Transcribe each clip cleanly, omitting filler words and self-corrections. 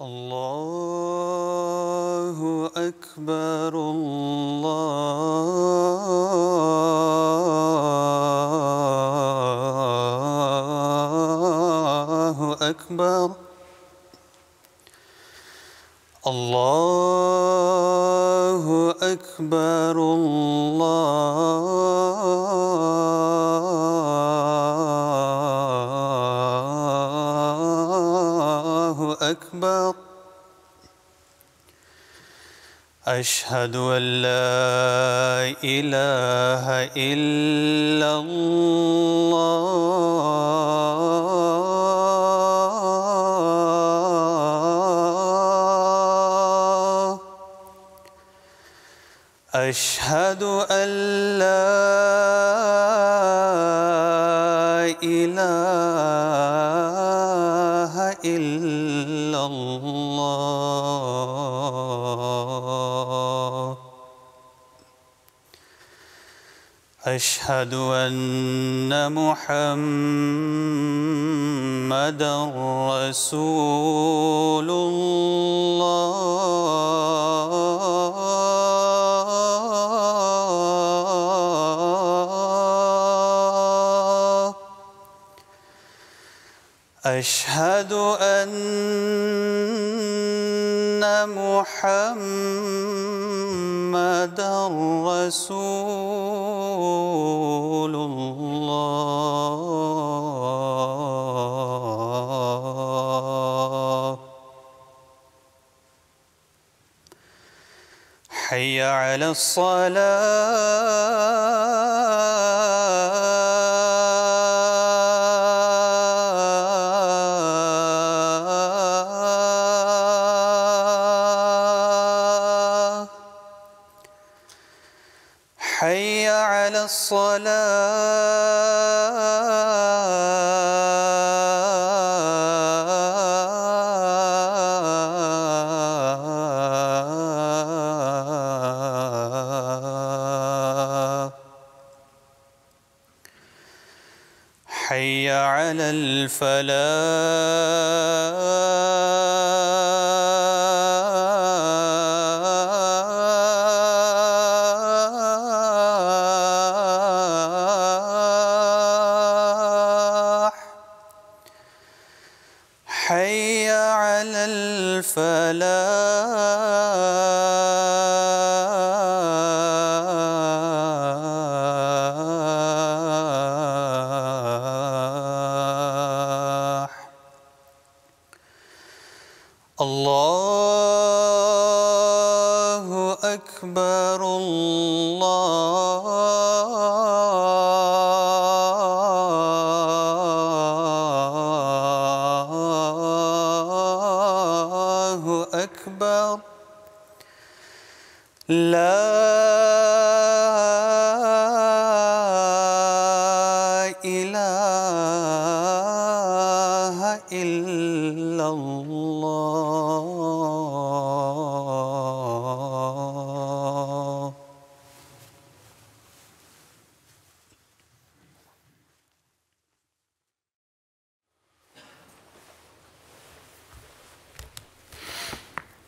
الله أكبر الله أكبر الله أكبر الله أكبر أشهد أن لا إله إلا الله أشهد أن لا إله إلا الله أشهد أن محمدًا رسول الله أشهد أن محمدًا رسول الله حي على الصلاة حي على الصلاة حي على الفلاح حي على الفلاح الله أكبر الله أكبر لا إله إلا الله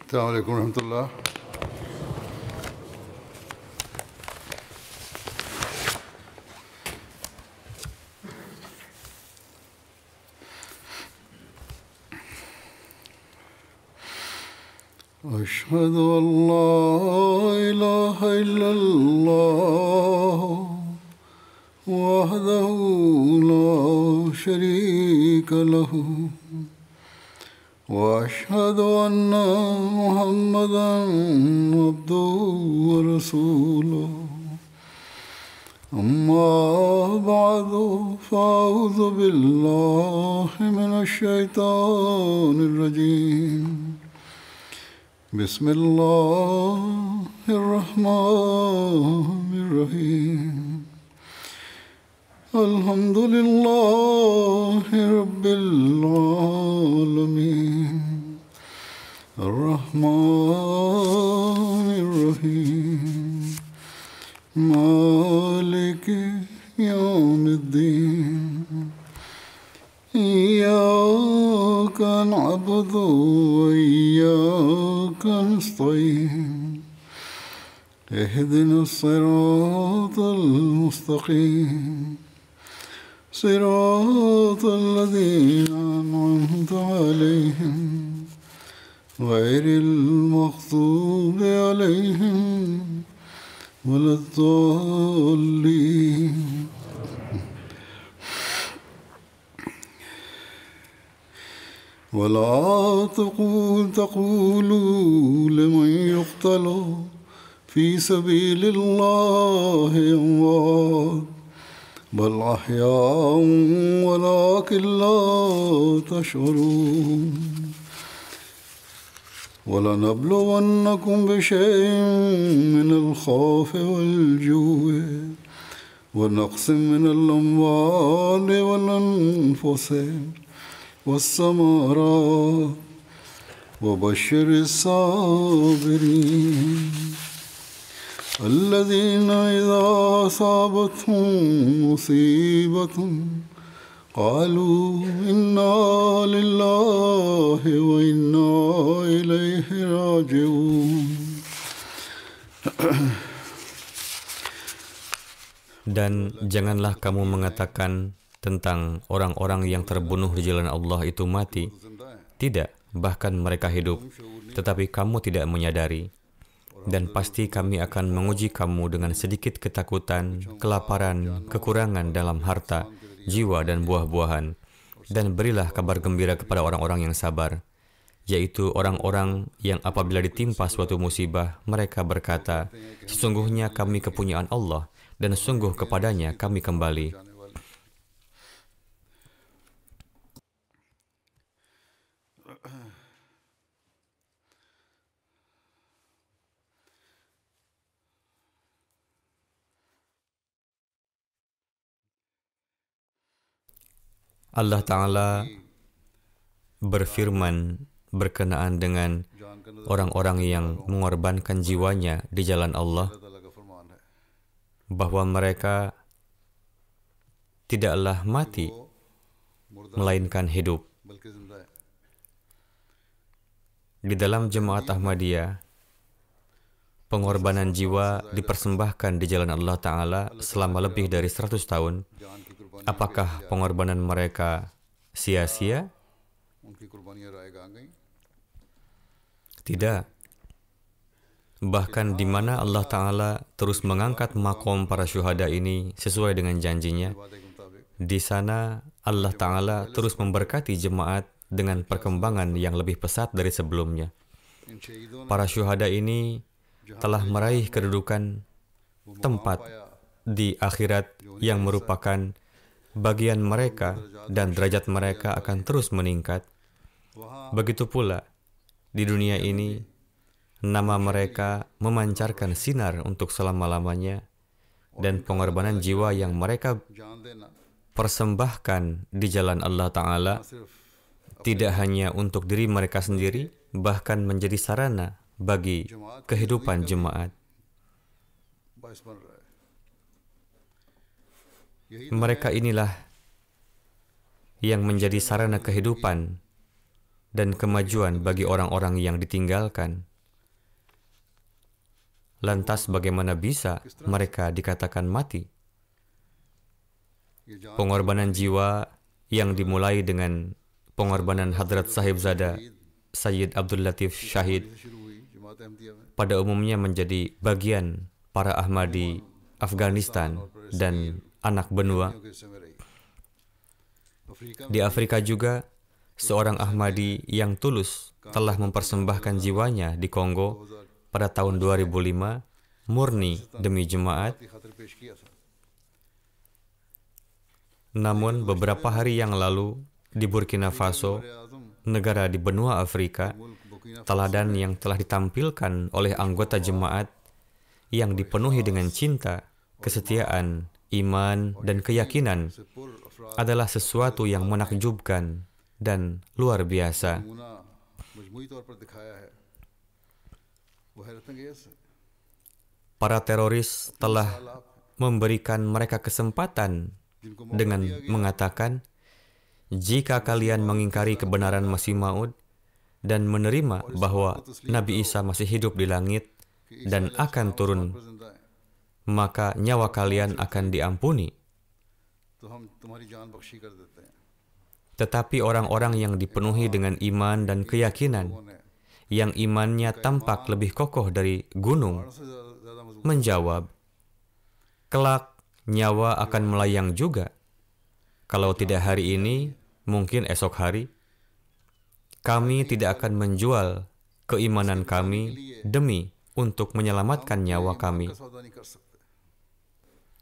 السلام عليكم ورحمة الله. أشهد أن لا إله إلا الله وحده لا شريك له وأشهد أن محمدًا عبده ورسوله أما بعد فأعوذ بالله من الشيطان الرجيم بسم الله الرحمن الرحيم الحمد لله رب العالمين الرحمن الرحيم مالك يوم الدين إياك نعبد وإياك نستعين اهدنا الصراط المستقيم صراط الذين أنعمت عليهم غير المغضوب عليهم ولا الضالين. ولا تقولوا لمن يقتل في سبيل الله أموات بل أحياء ولكن لا تشعرون. ولنبلونكم بشيء من الخوف والجوع ونقص من الأموال والأنفس والثمرات وبشر الصابرين الذين إذا أصابتهم مصيبة قالوا إنا لله وإنا إليه راجعون. Dan janganlah kamu mengatakan tentang orang-orang yang terbunuh di jalan Allah itu mati. Tidak, bahkan mereka hidup, tetapi kamu tidak menyadari. Dan pasti kami akan menguji kamu dengan sedikit ketakutan, kelaparan, kekurangan dalam harta, jiwa, dan buah-buahan. Dan berilah kabar gembira kepada orang-orang yang sabar, yaitu orang-orang yang apabila ditimpa suatu musibah, mereka berkata, sesungguhnya kami kepunyaan Allah, dan sungguh kepadanya kami kembali. Allah Ta'ala berfirman berkenaan dengan orang-orang yang mengorbankan jiwanya di jalan Allah, bahwa mereka tidaklah mati, melainkan hidup. Di dalam Jemaat Ahmadiyah, pengorbanan jiwa dipersembahkan di jalan Allah Ta'ala selama lebih dari 100 tahun. Apakah pengorbanan mereka sia-sia? Tidak. Bahkan di mana Allah Ta'ala terus mengangkat makom para syuhada ini sesuai dengan janjinya, di sana Allah Ta'ala terus memberkati jemaat dengan perkembangan yang lebih pesat dari sebelumnya. Para syuhada ini telah meraih kedudukan tempat di akhirat yang merupakan bagian mereka, dan derajat mereka akan terus meningkat. Begitu pula di dunia ini, nama mereka memancarkan sinar untuk selama-lamanya, dan pengorbanan jiwa yang mereka persembahkan di jalan Allah Ta'ala tidak hanya untuk diri mereka sendiri, bahkan menjadi sarana bagi kehidupan jemaat. Mereka inilah yang menjadi sarana kehidupan dan kemajuan bagi orang-orang yang ditinggalkan. Lantas bagaimana bisa mereka dikatakan mati? Pengorbanan jiwa yang dimulai dengan pengorbanan Hadrat Sahibzada Sayyid Abdul Latif Syahid pada umumnya menjadi bagian para Ahmadi Afghanistan dan anak benua. Di Afrika juga, seorang Ahmadi yang tulus telah mempersembahkan jiwanya di Kongo pada tahun 2005, murni demi jemaat. Namun beberapa hari yang lalu, di Burkina Faso, negara di benua Afrika, teladan yang telah ditampilkan oleh anggota jemaat yang dipenuhi dengan cinta, kesetiaan, iman, dan keyakinan adalah sesuatu yang menakjubkan dan luar biasa. Para teroris telah memberikan mereka kesempatan dengan mengatakan, jika kalian mengingkari kebenaran Masih Maud dan menerima bahwa Nabi Isa masih hidup di langit dan akan turun, maka nyawa kalian akan diampuni. Tetapi orang-orang yang dipenuhi dengan iman dan keyakinan, yang imannya tampak lebih kokoh dari gunung, menjawab, kelak nyawa akan melayang juga. Kalau tidak hari ini, mungkin esok hari. Kami tidak akan menjual keimanan kami demi untuk menyelamatkan nyawa kami.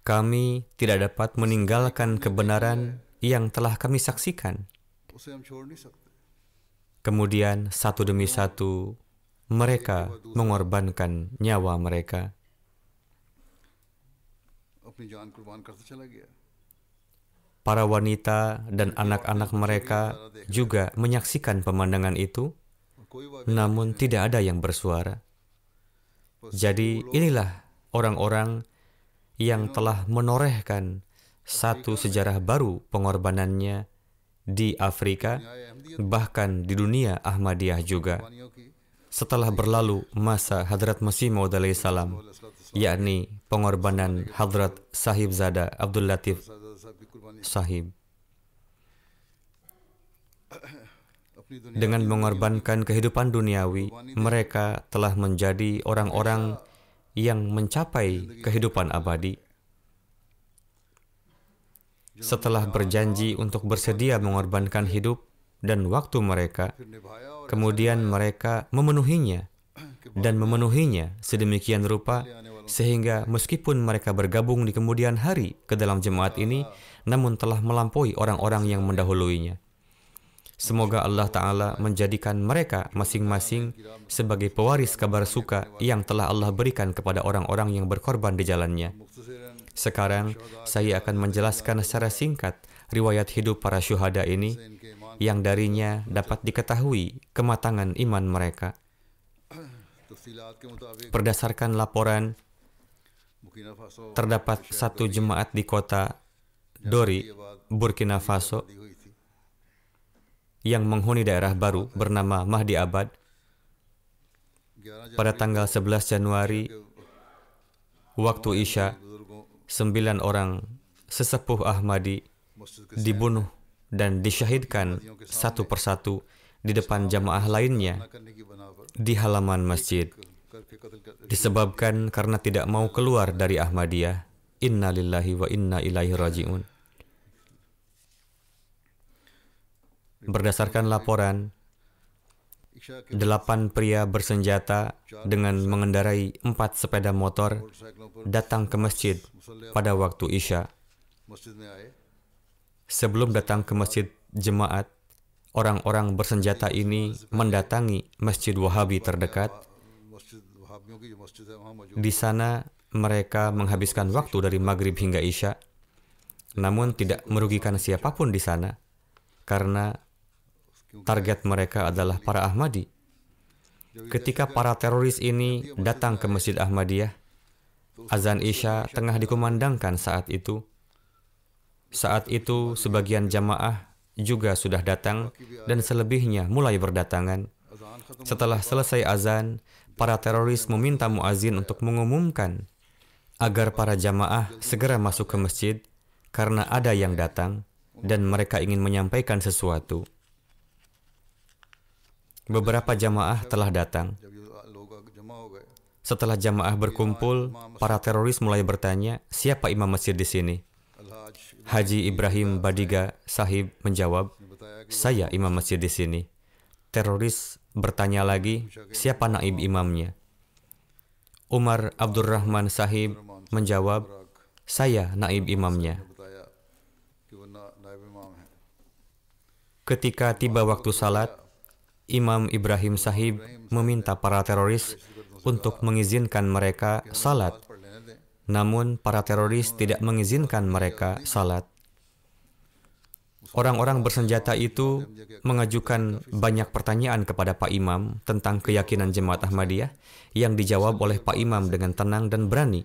Kami tidak dapat meninggalkan kebenaran yang telah kami saksikan. Kemudian satu demi satu mereka mengorbankan nyawa mereka. Para wanita dan anak-anak mereka juga menyaksikan pemandangan itu, namun tidak ada yang bersuara. Jadi inilah orang-orang yang telah menorehkan satu sejarah baru pengorbanannya di Afrika, bahkan di dunia Ahmadiyah juga. Setelah berlalu masa Hadrat Masih Maud alaihissalam, yakni pengorbanan Hadrat Sahibzada Abdul Latif Sahib. Dengan mengorbankan kehidupan duniawi, mereka telah menjadi orang-orang yang mencapai kehidupan abadi. Setelah berjanji untuk bersedia mengorbankan hidup dan waktu mereka, kemudian mereka memenuhinya dan memenuhinya sedemikian rupa sehingga meskipun mereka bergabung di kemudian hari ke dalam jemaat ini, namun telah melampaui orang-orang yang mendahuluinya. Semoga Allah Ta'ala menjadikan mereka masing-masing sebagai pewaris kabar suka yang telah Allah berikan kepada orang-orang yang berkorban di jalannya. Sekarang, saya akan menjelaskan secara singkat riwayat hidup para syuhada ini, yang darinya dapat diketahui kematangan iman mereka. Berdasarkan laporan, terdapat satu jemaat di kota Dori, Burkina Faso, yang menghuni daerah baru bernama Mahdi Abad. Pada tanggal 11 Januari, waktu Isya, 9 orang sesepuh Ahmadi dibunuh dan disyahidkan satu persatu di depan jamaah lainnya di halaman masjid, disebabkan karena tidak mau keluar dari Ahmadiyah. Inna lillahi wa inna ilaihi raji'un. Berdasarkan laporan, 8 pria bersenjata dengan mengendarai 4 sepeda motor datang ke masjid pada waktu Isya. Sebelum datang ke masjid jemaat, orang-orang bersenjata ini mendatangi masjid Wahabi terdekat. Di sana mereka menghabiskan waktu dari maghrib hingga Isya, namun tidak merugikan siapapun di sana, karena target mereka adalah para Ahmadi. Ketika para teroris ini datang ke Masjid Ahmadiyah, azan Isya tengah dikumandangkan saat itu. Saat itu sebagian jamaah juga sudah datang dan selebihnya mulai berdatangan. Setelah selesai azan, para teroris meminta muazin untuk mengumumkan agar para jamaah segera masuk ke masjid karena ada yang datang dan mereka ingin menyampaikan sesuatu. Beberapa jamaah telah datang. Setelah jamaah berkumpul, para teroris mulai bertanya, siapa imam masjid di sini? Haji Ibrahim Badiga Sahib menjawab, saya imam masjid di sini. Teroris bertanya lagi, siapa naib imamnya? Umar Abdurrahman Sahib menjawab, saya naib imamnya. Ketika tiba waktu salat, Imam Ibrahim Sahib meminta para teroris untuk mengizinkan mereka salat. Namun para teroris tidak mengizinkan mereka salat. Orang-orang bersenjata itu mengajukan banyak pertanyaan kepada Pak Imam tentang keyakinan jemaat Ahmadiyah yang dijawab oleh Pak Imam dengan tenang dan berani.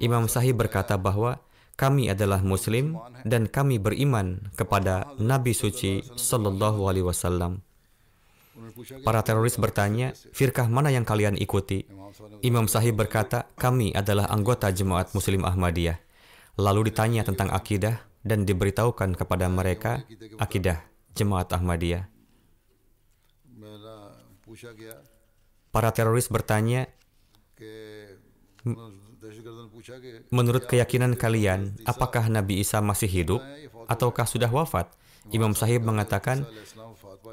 Imam Sahib berkata bahwa kami adalah Muslim dan kami beriman kepada Nabi suci Sallallahu Alaihi Wasallam. Para teroris bertanya, firkah mana yang kalian ikuti? Imam Sahib berkata, kami adalah anggota Jemaat Muslim Ahmadiyah. Lalu ditanya tentang akidah dan diberitahukan kepada mereka akidah Jemaat Ahmadiyah. Para teroris bertanya, menurut keyakinan kalian, apakah Nabi Isa masih hidup ataukah sudah wafat? Imam Sahib mengatakan,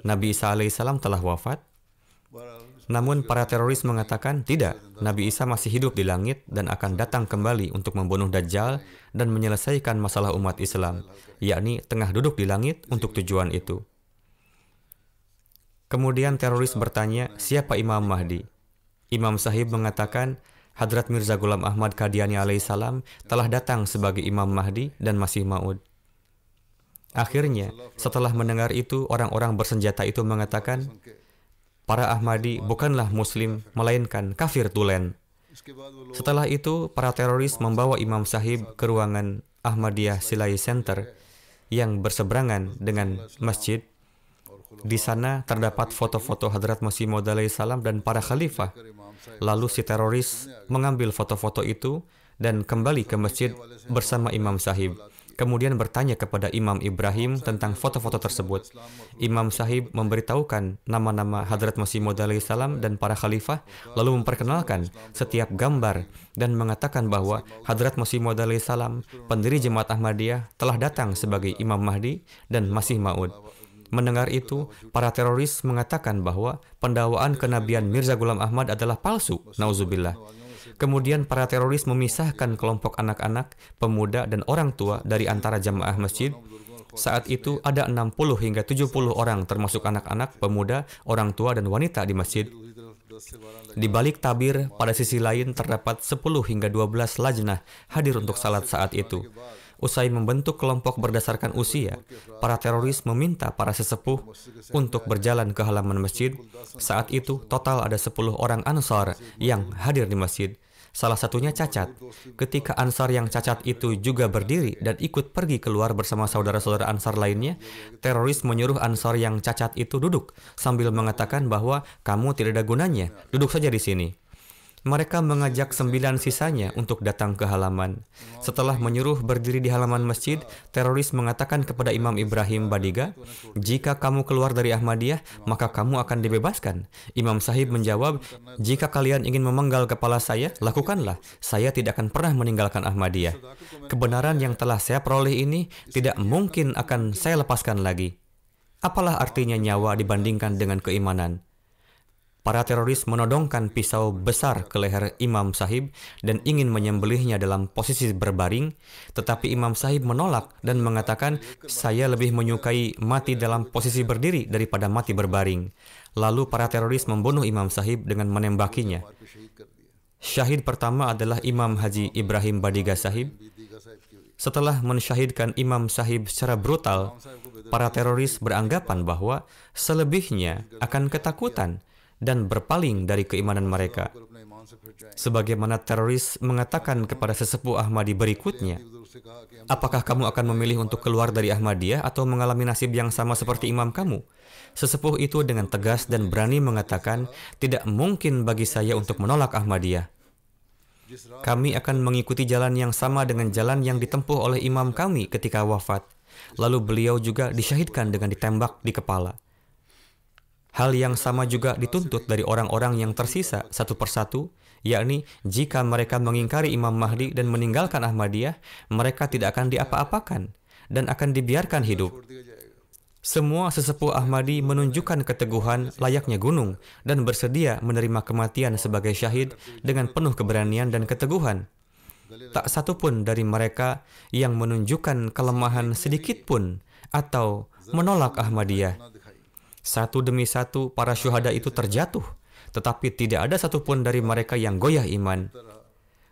Nabi Isa alaihissalam telah wafat. Namun para teroris mengatakan, tidak, Nabi Isa masih hidup di langit dan akan datang kembali untuk membunuh Dajjal dan menyelesaikan masalah umat Islam, yakni tengah duduk di langit untuk tujuan itu. Kemudian teroris bertanya, siapa Imam Mahdi? Imam Sahib mengatakan, Hadrat Mirza Ghulam Ahmad Qadiani alaihissalam telah datang sebagai Imam Mahdi dan Masih Maud. Akhirnya, setelah mendengar itu, orang-orang bersenjata itu mengatakan, para Ahmadi bukanlah Muslim, melainkan kafir tulen. Setelah itu, para teroris membawa Imam Sahib ke ruangan Ahmadiyah Silai Center yang berseberangan dengan masjid. Di sana terdapat foto-foto Hadrat Masih Maud alaihissalam dan para khalifah. Lalu si teroris mengambil foto-foto itu dan kembali ke masjid bersama Imam Sahib. Kemudian bertanya kepada Imam Ibrahim tentang foto-foto tersebut. Imam Sahib memberitahukan nama-nama Hadrat Masih Maud alaihissalam dan para khalifah, lalu memperkenalkan setiap gambar dan mengatakan bahwa Hadrat Masih Maud alaihissalam, pendiri Jemaat Ahmadiyah, telah datang sebagai Imam Mahdi dan Masih Maud. Mendengar itu, para teroris mengatakan bahwa pendakwaan kenabian Mirza Ghulam Ahmad adalah palsu, nauzubillah. Kemudian para teroris memisahkan kelompok anak-anak, pemuda, dan orang tua dari antara jamaah masjid. Saat itu ada 60 hingga 70 orang termasuk anak-anak, pemuda, orang tua, dan wanita di masjid. Di balik tabir, pada sisi lain terdapat 10 hingga 12 lajnah hadir untuk salat saat itu. Usai membentuk kelompok berdasarkan usia, para teroris meminta para sesepuh untuk berjalan ke halaman masjid. Saat itu, total ada 10 orang Ansar yang hadir di masjid. Salah satunya cacat. Ketika Ansar yang cacat itu juga berdiri dan ikut pergi keluar bersama saudara-saudara Ansar lainnya, teroris menyuruh Ansar yang cacat itu duduk sambil mengatakan bahwa kamu tidak ada gunanya, duduk saja di sini. Mereka mengajak 9 sisanya untuk datang ke halaman. Setelah menyuruh berdiri di halaman masjid, teroris mengatakan kepada Imam Ibrahim Badiga, jika kamu keluar dari Ahmadiyah, maka kamu akan dibebaskan. Imam Sahib menjawab, jika kalian ingin memenggal kepala saya, lakukanlah. Saya tidak akan pernah meninggalkan Ahmadiyah. Kebenaran yang telah saya peroleh ini tidak mungkin akan saya lepaskan lagi. Apalah artinya nyawa dibandingkan dengan keimanan? Para teroris menodongkan pisau besar ke leher Imam Sahib dan ingin menyembelihnya dalam posisi berbaring, tetapi Imam Sahib menolak dan mengatakan, saya lebih menyukai mati dalam posisi berdiri daripada mati berbaring. Lalu para teroris membunuh Imam Sahib dengan menembakinya. Syahid pertama adalah Imam Haji Ibrahim Badiga Sahib. Setelah mensyahidkan Imam Sahib secara brutal, para teroris beranggapan bahwa selebihnya akan ketakutan dan berpaling dari keimanan mereka. Sebagaimana teroris mengatakan kepada sesepuh Ahmadi berikutnya, apakah kamu akan memilih untuk keluar dari Ahmadiyah atau mengalami nasib yang sama seperti imam kamu? Sesepuh itu dengan tegas dan berani mengatakan, tidak mungkin bagi saya untuk menolak Ahmadiyah. Kami akan mengikuti jalan yang sama dengan jalan yang ditempuh oleh imam kami ketika wafat. Lalu beliau juga disyahidkan dengan ditembak di kepala. Hal yang sama juga dituntut dari orang-orang yang tersisa satu persatu, yakni jika mereka mengingkari Imam Mahdi dan meninggalkan Ahmadiyah, mereka tidak akan diapa-apakan dan akan dibiarkan hidup. Semua sesepuh Ahmadi menunjukkan keteguhan layaknya gunung dan bersedia menerima kematian sebagai syahid dengan penuh keberanian dan keteguhan. Tak satu pun dari mereka yang menunjukkan kelemahan sedikit pun atau menolak Ahmadiyah. Satu demi satu para syuhada itu terjatuh, tetapi tidak ada satupun dari mereka yang goyah iman.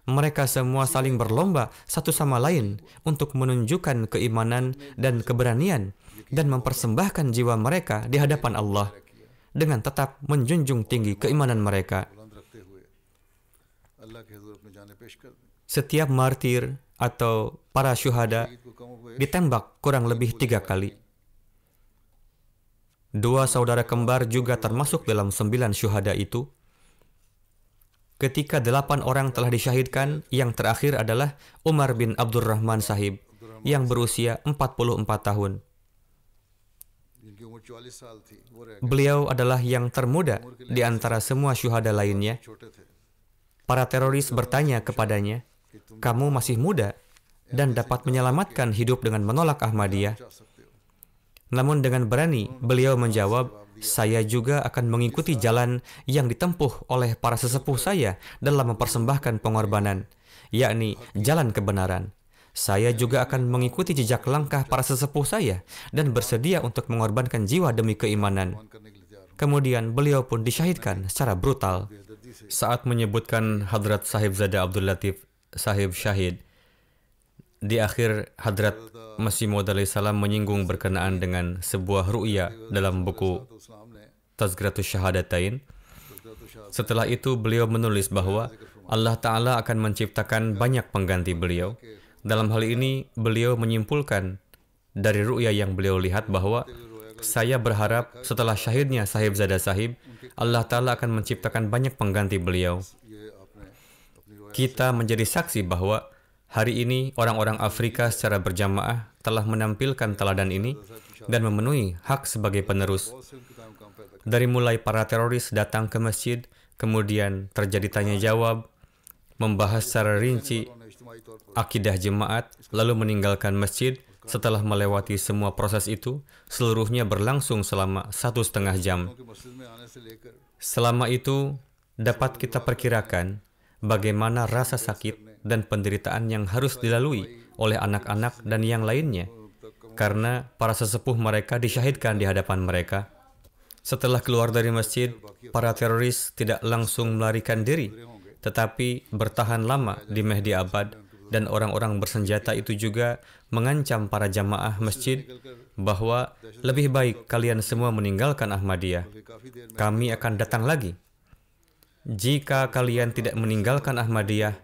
Mereka semua saling berlomba satu sama lain untuk menunjukkan keimanan dan keberanian dan mempersembahkan jiwa mereka di hadapan Allah dengan tetap menjunjung tinggi keimanan mereka. setiap martir atau para syuhada ditembak kurang lebih 3 kali. 2 saudara kembar juga termasuk dalam 9 syuhada itu. Ketika 8 orang telah disyahidkan, yang terakhir adalah Umar bin Abdurrahman Sahib yang berusia 44 tahun. Beliau adalah yang termuda di antara semua syuhada lainnya. Para teroris bertanya kepadanya, "Kamu masih muda dan dapat menyelamatkan hidup dengan menolak Ahmadiyah." Namun dengan berani, beliau menjawab, "Saya juga akan mengikuti jalan yang ditempuh oleh para sesepuh saya dalam mempersembahkan pengorbanan, yakni jalan kebenaran. Saya juga akan mengikuti jejak langkah para sesepuh saya dan bersedia untuk mengorbankan jiwa demi keimanan." Kemudian beliau pun disyahidkan secara brutal. Saat menyebutkan Hadrat Sahib Zada Abdul Latif Sahib syahid, di akhir Hadrat Masih Maud alaihissalam menyinggung berkenaan dengan sebuah ru'ya dalam buku Tazkiratus Syahadatain. Setelah itu beliau menulis bahwa Allah Ta'ala akan menciptakan banyak pengganti beliau. Dalam hal ini beliau menyimpulkan dari ru'ya yang beliau lihat bahwa saya berharap setelah syahidnya Sahib Zada Sahib, Allah Ta'ala akan menciptakan banyak pengganti beliau. Kita menjadi saksi bahwa hari ini orang-orang Afrika secara berjamaah telah menampilkan teladan ini dan memenuhi hak sebagai penerus. Dari mulai para teroris datang ke masjid, kemudian terjadi tanya jawab, membahas secara rinci akidah jemaat, lalu meninggalkan masjid. Setelah melewati semua proses itu, seluruhnya berlangsung selama 1,5 jam. Selama itu, dapat kita perkirakan bagaimana rasa sakit dan penderitaan yang harus dilalui oleh anak-anak dan yang lainnya, karena para sesepuh mereka disyahidkan di hadapan mereka. Setelah keluar dari masjid, para teroris tidak langsung melarikan diri, tetapi bertahan lama di Mehdi Abad, dan orang-orang bersenjata itu juga mengancam para jamaah masjid bahwa lebih baik kalian semua meninggalkan Ahmadiyah. Kami akan datang lagi. Jika kalian tidak meninggalkan Ahmadiyah,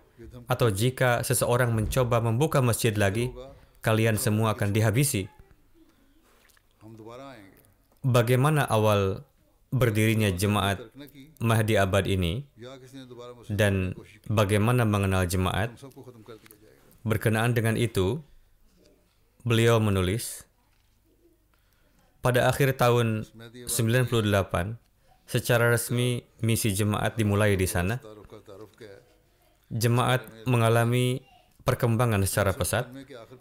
atau jika seseorang mencoba membuka masjid lagi, kalian semua akan dihabisi. Bagaimana awal berdirinya jemaat Mahdi Abad ini dan bagaimana mengenal jemaat? Berkenaan dengan itu, beliau menulis, pada akhir tahun 98, secara resmi misi jemaat dimulai di sana. Jemaat mengalami perkembangan secara pesat.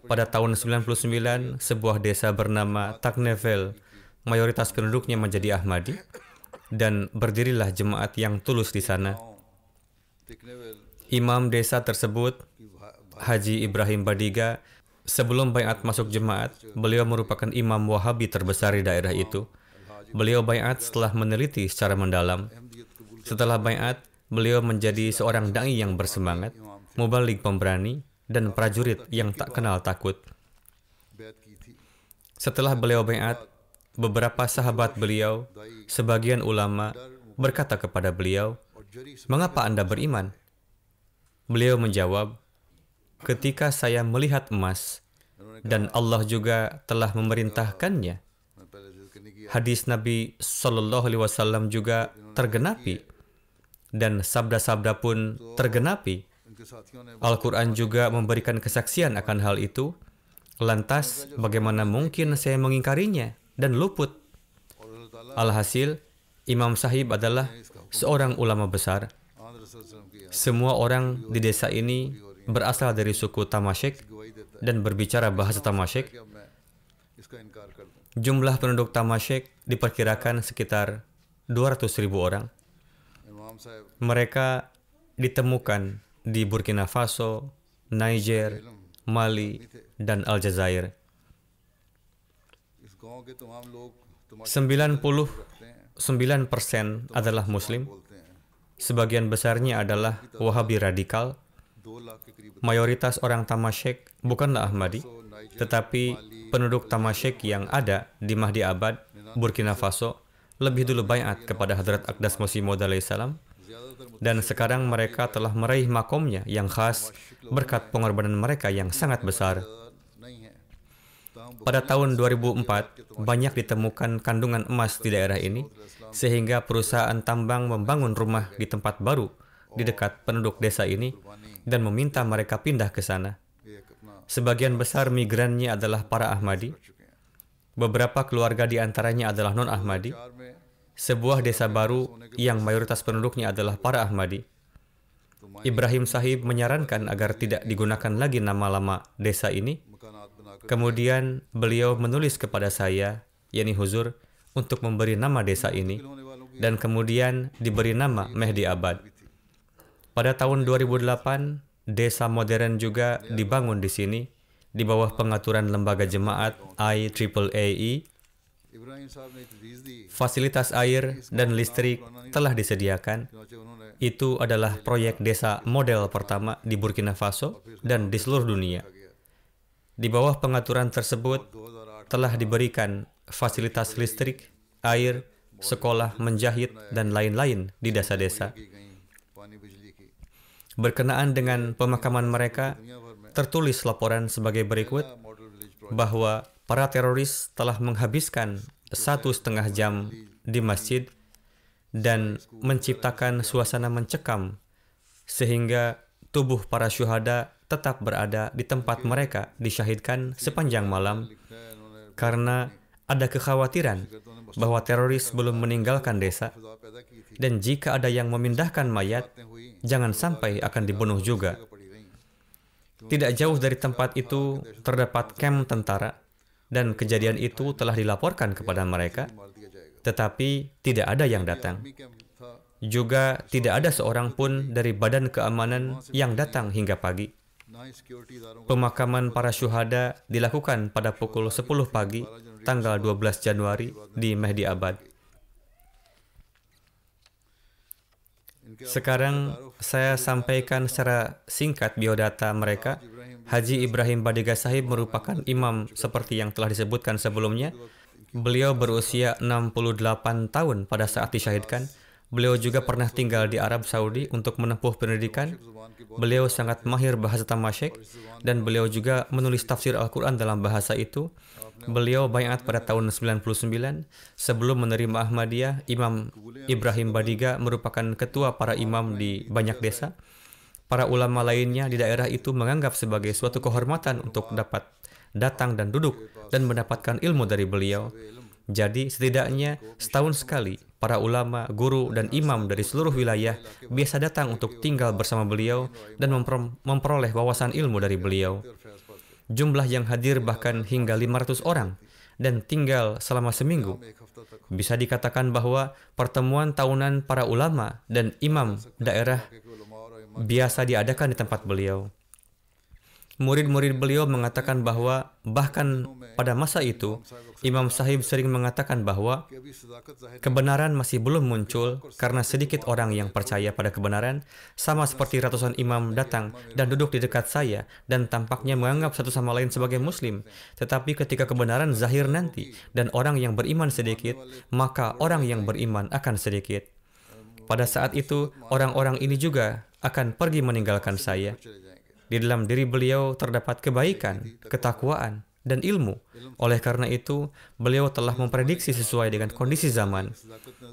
Pada tahun 99, sebuah desa bernama Taknevel, mayoritas penduduknya menjadi Ahmadi, dan berdirilah jemaat yang tulus di sana. Imam desa tersebut, Haji Ibrahim Badiga, sebelum baiat masuk jemaat, beliau merupakan imam Wahabi terbesar di daerah itu. Beliau baiat setelah meneliti secara mendalam. Setelah baiat, beliau menjadi seorang dai yang bersemangat, mubalik pemberani, dan prajurit yang tak kenal takut. Setelah beliau baiat, beberapa sahabat beliau, sebagian ulama, berkata kepada beliau, "Mengapa Anda beriman?" Beliau menjawab, "Ketika saya melihat emas, dan Allah juga telah memerintahkannya, hadis Nabi Sallallahu Alaihi Wasallam juga tergenapi, dan sabda-sabda pun tergenapi. Al-Quran juga memberikan kesaksian akan hal itu. Lantas, bagaimana mungkin saya mengingkarinya dan luput?" Alhasil, Imam Sahib adalah seorang ulama besar. Semua orang di desa ini berasal dari suku Tamashek dan berbicara bahasa Tamashek. Jumlah penduduk Tamashek diperkirakan sekitar 200.000 orang. Mereka ditemukan di Burkina Faso, Niger, Mali, dan Aljazair. 99% adalah Muslim. Sebagian besarnya adalah Wahabi radikal. Mayoritas orang Tamashek bukanlah Ahmadi, tetapi penduduk Tamashek yang ada di Mahdi Abad, Burkina Faso, lebih dulu baiat kepada Hadrat Aqdas Masih Maud alaihissalam Dan sekarang mereka telah meraih makomnya yang khas berkat pengorbanan mereka yang sangat besar. Pada tahun 2004, banyak ditemukan kandungan emas di daerah ini, sehingga perusahaan tambang membangun rumah di tempat baru di dekat penduduk desa ini dan meminta mereka pindah ke sana. Sebagian besar migrannya adalah para Ahmadi. Beberapa keluarga di antaranya adalah non-Ahmadi. Sebuah desa baru yang mayoritas penduduknya adalah para Ahmadi. Ibrahim Sahib menyarankan agar tidak digunakan lagi nama lama desa ini. Kemudian beliau menulis kepada saya, yakni Huzur, untuk memberi nama desa ini, dan kemudian diberi nama Mehdi Abad. Pada tahun 2008, desa modern juga dibangun di sini, di bawah pengaturan lembaga jemaat IAAE. Fasilitas air dan listrik telah disediakan. Itu adalah proyek desa model pertama di Burkina Faso dan di seluruh dunia. Di bawah pengaturan tersebut telah diberikan fasilitas listrik, air, sekolah, menjahit, dan lain-lain di desa-desa. Berkenaan dengan pemakaman mereka, tertulis laporan sebagai berikut bahwa para teroris telah menghabiskan 1,5 jam di masjid dan menciptakan suasana mencekam sehingga tubuh para syuhada tetap berada di tempat mereka disyahidkan sepanjang malam karena ada kekhawatiran bahwa teroris belum meninggalkan desa, dan jika ada yang memindahkan mayat, jangan sampai akan dibunuh juga. Tidak jauh dari tempat itu terdapat kamp tentara, dan kejadian itu telah dilaporkan kepada mereka, tetapi tidak ada yang datang. Juga tidak ada seorang pun dari badan keamanan yang datang hingga pagi. Pemakaman para syuhada dilakukan pada pukul 10 pagi, tanggal 12 Januari di Mehdi Abad. Sekarang saya sampaikan secara singkat biodata mereka. Haji Ibrahim Badiga Sahib merupakan imam seperti yang telah disebutkan sebelumnya. Beliau berusia 68 tahun pada saat disyahidkan. Beliau juga pernah tinggal di Arab Saudi untuk menempuh pendidikan. Beliau sangat mahir bahasa Tamasyek dan beliau juga menulis tafsir Al-Quran dalam bahasa itu. Beliau baiat pada tahun 99. Sebelum menerima Ahmadiyah, Imam Ibrahim Badiga merupakan ketua para imam di banyak desa. Para ulama lainnya di daerah itu menganggap sebagai suatu kehormatan untuk dapat datang dan duduk dan mendapatkan ilmu dari beliau. Jadi setidaknya setahun sekali, para ulama, guru, dan imam dari seluruh wilayah biasa datang untuk tinggal bersama beliau dan memperoleh wawasan ilmu dari beliau. Jumlah yang hadir bahkan hingga 500 orang dan tinggal selama seminggu. Bisa dikatakan bahwa pertemuan tahunan para ulama dan imam daerah biasa diadakan di tempat beliau. Murid-murid beliau mengatakan bahwa bahkan pada masa itu, Imam Sahib sering mengatakan bahwa kebenaran masih belum muncul karena sedikit orang yang percaya pada kebenaran, sama seperti ratusan imam datang dan duduk di dekat saya dan tampaknya menganggap satu sama lain sebagai muslim. Tetapi ketika kebenaran zahir nanti dan orang yang beriman sedikit, maka orang yang beriman akan sedikit. Pada saat itu, orang-orang ini juga akan pergi meninggalkan saya. Di dalam diri beliau terdapat kebaikan, ketakwaan, dan ilmu. Oleh karena itu, beliau telah memprediksi sesuai dengan kondisi zaman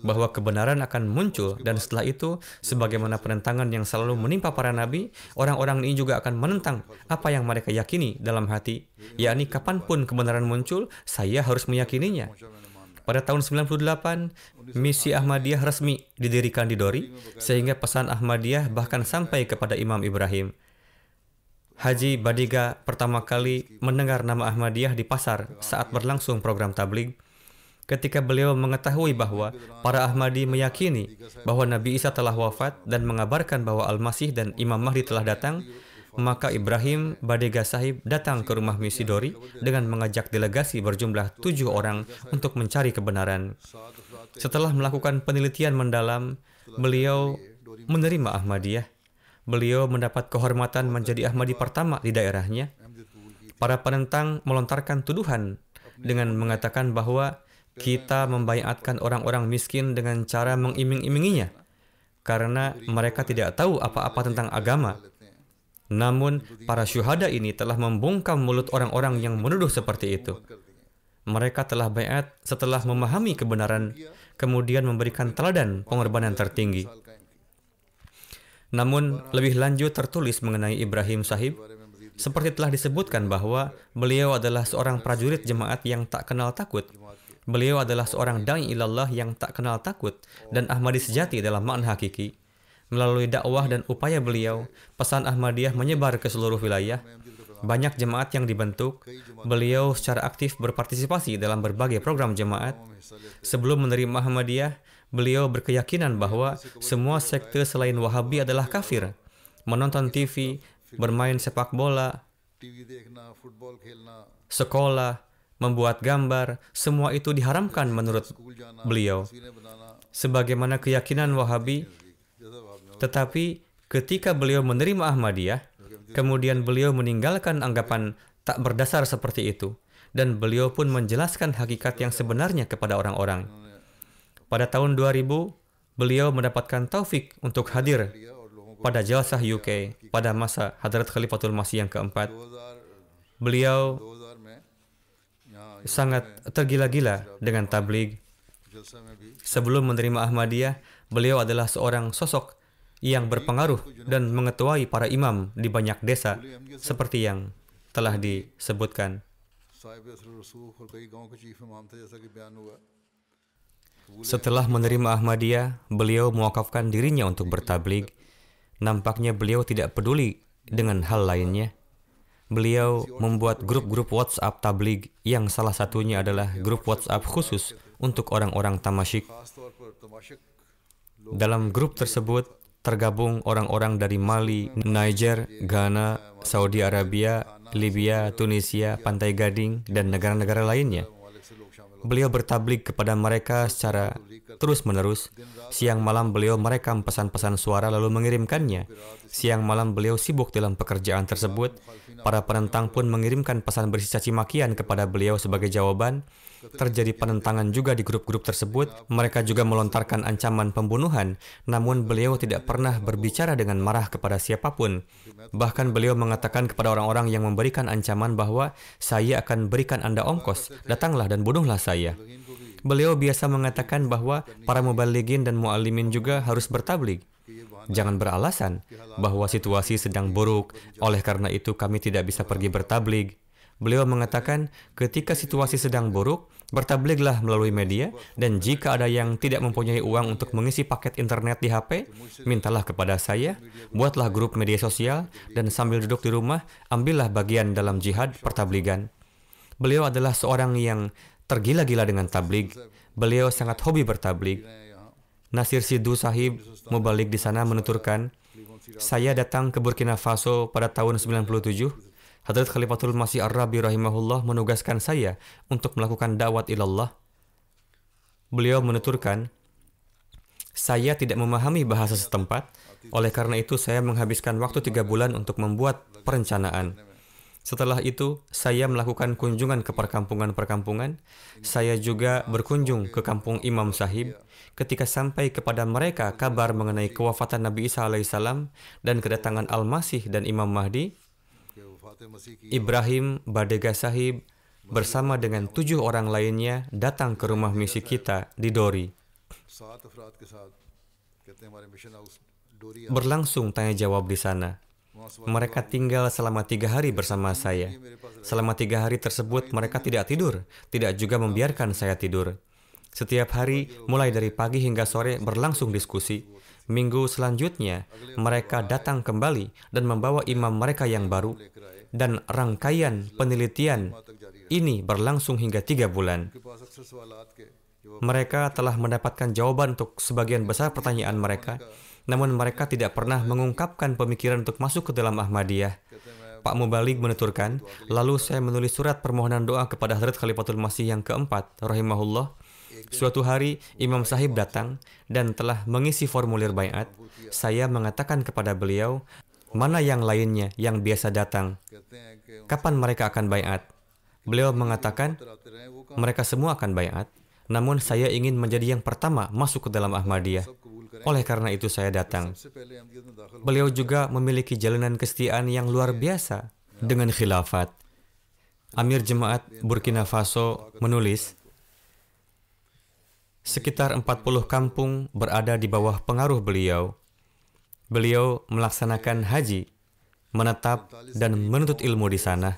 bahwa kebenaran akan muncul, dan setelah itu, sebagaimana penentangan yang selalu menimpa para nabi, orang-orang ini juga akan menentang apa yang mereka yakini dalam hati, yakni kapanpun kebenaran muncul, saya harus meyakininya. Pada tahun 98, misi Ahmadiyah resmi didirikan di Dori, sehingga pesan Ahmadiyah bahkan sampai kepada Imam Ibrahim. Haji Badiga pertama kali mendengar nama Ahmadiyah di pasar saat berlangsung program tabligh. Ketika beliau mengetahui bahwa para Ahmadi meyakini bahwa Nabi Isa telah wafat dan mengabarkan bahwa Al-Masih dan Imam Mahdi telah datang, maka Ibrahim Badiga Sahib datang ke rumah misi Dori dengan mengajak delegasi berjumlah 7 orang untuk mencari kebenaran. Setelah melakukan penelitian mendalam, beliau menerima Ahmadiyah. Beliau mendapat kehormatan menjadi Ahmadi pertama di daerahnya. Para penentang melontarkan tuduhan dengan mengatakan bahwa kita membaiatkan orang-orang miskin dengan cara mengiming-iminginya. karena mereka tidak tahu apa-apa tentang agama. Namun, para syuhada ini telah membungkam mulut orang-orang yang menuduh seperti itu. Mereka telah baiat setelah memahami kebenaran, kemudian memberikan teladan pengorbanan tertinggi. Namun, lebih lanjut tertulis mengenai Ibrahim Sahib, seperti telah disebutkan bahwa beliau adalah seorang prajurit jemaat yang tak kenal takut. Beliau adalah seorang da'i ilallah yang tak kenal takut dan Ahmadi sejati dalam makna hakiki. Melalui dakwah dan upaya beliau, pesan Ahmadiyah menyebar ke seluruh wilayah. Banyak jemaat yang dibentuk. Beliau secara aktif berpartisipasi dalam berbagai program jemaat. Sebelum menerima Ahmadiyah, beliau berkeyakinan bahwa semua sekte selain Wahabi adalah kafir. Menonton TV, bermain sepak bola, sekolah, membuat gambar, semua itu diharamkan menurut beliau. Sebagaimana keyakinan Wahabi. Tetapi ketika beliau menerima Ahmadiyah, kemudian beliau meninggalkan anggapan tak berdasar seperti itu. Dan beliau pun menjelaskan hakikat yang sebenarnya kepada orang-orang. Pada tahun 2000, beliau mendapatkan taufik untuk hadir pada Jalsah UK pada masa Hadrat Khalifatul Masih yang keempat. Beliau sangat tergila-gila dengan tabligh. Sebelum menerima Ahmadiyah, beliau adalah seorang sosok yang berpengaruh dan mengetuai para imam di banyak desa, seperti yang telah disebutkan. Setelah menerima Ahmadiyah, beliau mewakafkan dirinya untuk bertabligh. Nampaknya beliau tidak peduli dengan hal lainnya. Beliau membuat grup-grup WhatsApp tabligh yang salah satunya adalah grup WhatsApp khusus untuk orang-orang Tamasyik. Dalam grup tersebut tergabung orang-orang dari Mali, Niger, Ghana, Saudi Arabia, Libya, Tunisia, Pantai Gading, dan negara-negara lainnya. Beliau bertabligh kepada mereka secara terus-menerus. Siang malam beliau merekam pesan-pesan suara lalu mengirimkannya. Siang malam beliau sibuk dalam pekerjaan tersebut. Para penentang pun mengirimkan pesan berisi caci makian kepada beliau sebagai jawaban. Terjadi penentangan juga di grup-grup tersebut. Mereka juga melontarkan ancaman pembunuhan. Namun beliau tidak pernah berbicara dengan marah kepada siapapun. Bahkan beliau mengatakan kepada orang-orang yang memberikan ancaman bahwa saya akan berikan Anda ongkos, datanglah dan bunuhlah saya. Beliau biasa mengatakan bahwa para mubalighin dan muallimin juga harus bertabligh. Jangan beralasan bahwa situasi sedang buruk, oleh karena itu kami tidak bisa pergi bertabligh. Beliau mengatakan, ketika situasi sedang buruk, bertablighlah melalui media, dan jika ada yang tidak mempunyai uang untuk mengisi paket internet di HP, mintalah kepada saya, buatlah grup media sosial, dan sambil duduk di rumah, ambillah bagian dalam jihad pertablighan. Beliau adalah seorang yang tergila-gila dengan tabligh. Beliau sangat hobi bertabligh. Nasir Sidhu Sahib, mubalik di sana, menuturkan, saya datang ke Burkina Faso pada tahun 97. Hadrat Khalifatul Masih Ar-Rabi rahimahullah menugaskan saya untuk melakukan dakwat ilallah. Beliau menuturkan, saya tidak memahami bahasa setempat, oleh karena itu saya menghabiskan waktu 3 bulan untuk membuat perencanaan. Setelah itu, saya melakukan kunjungan ke perkampungan-perkampungan. Saya juga berkunjung ke kampung Imam Sahib. Ketika sampai kepada mereka kabar mengenai kewafatan Nabi Isa alaihissalam dan kedatangan Al-Masih dan Imam Mahdi, Ibrahim Badega Sahib bersama dengan 7 orang lainnya datang ke rumah misi kita di Dori. Berlangsung tanya jawab di sana. Mereka tinggal selama 3 hari bersama saya. Selama 3 hari tersebut mereka tidak tidur, tidak juga membiarkan saya tidur. Setiap hari, mulai dari pagi hingga sore berlangsung diskusi. Minggu selanjutnya, mereka datang kembali dan membawa imam mereka yang baru. Dan rangkaian penelitian ini berlangsung hingga 3 bulan. Mereka telah mendapatkan jawaban untuk sebagian besar pertanyaan mereka, namun mereka tidak pernah mengungkapkan pemikiran untuk masuk ke dalam Ahmadiyah. Pak Mubalik menuturkan, lalu saya menulis surat permohonan doa kepada Hadrat Khalifatul Masih yang keempat, rahimahullah. Suatu hari, Imam Sahib datang dan telah mengisi formulir baiat. Saya mengatakan kepada beliau, mana yang lainnya yang biasa datang? Kapan mereka akan baiat? Beliau mengatakan, mereka semua akan baiat. Namun saya ingin menjadi yang pertama masuk ke dalam Ahmadiyah. Oleh karena itu saya datang. सबसे पहले अहमदियत में दाखिल Beliau juga memiliki jalanan kesetiaan yang luar biasa dengan khilafat. Amir Jemaat Burkina Faso menulis, sekitar 40 kampung berada di bawah pengaruh beliau. Beliau melaksanakan haji, menetap dan menuntut ilmu di sana.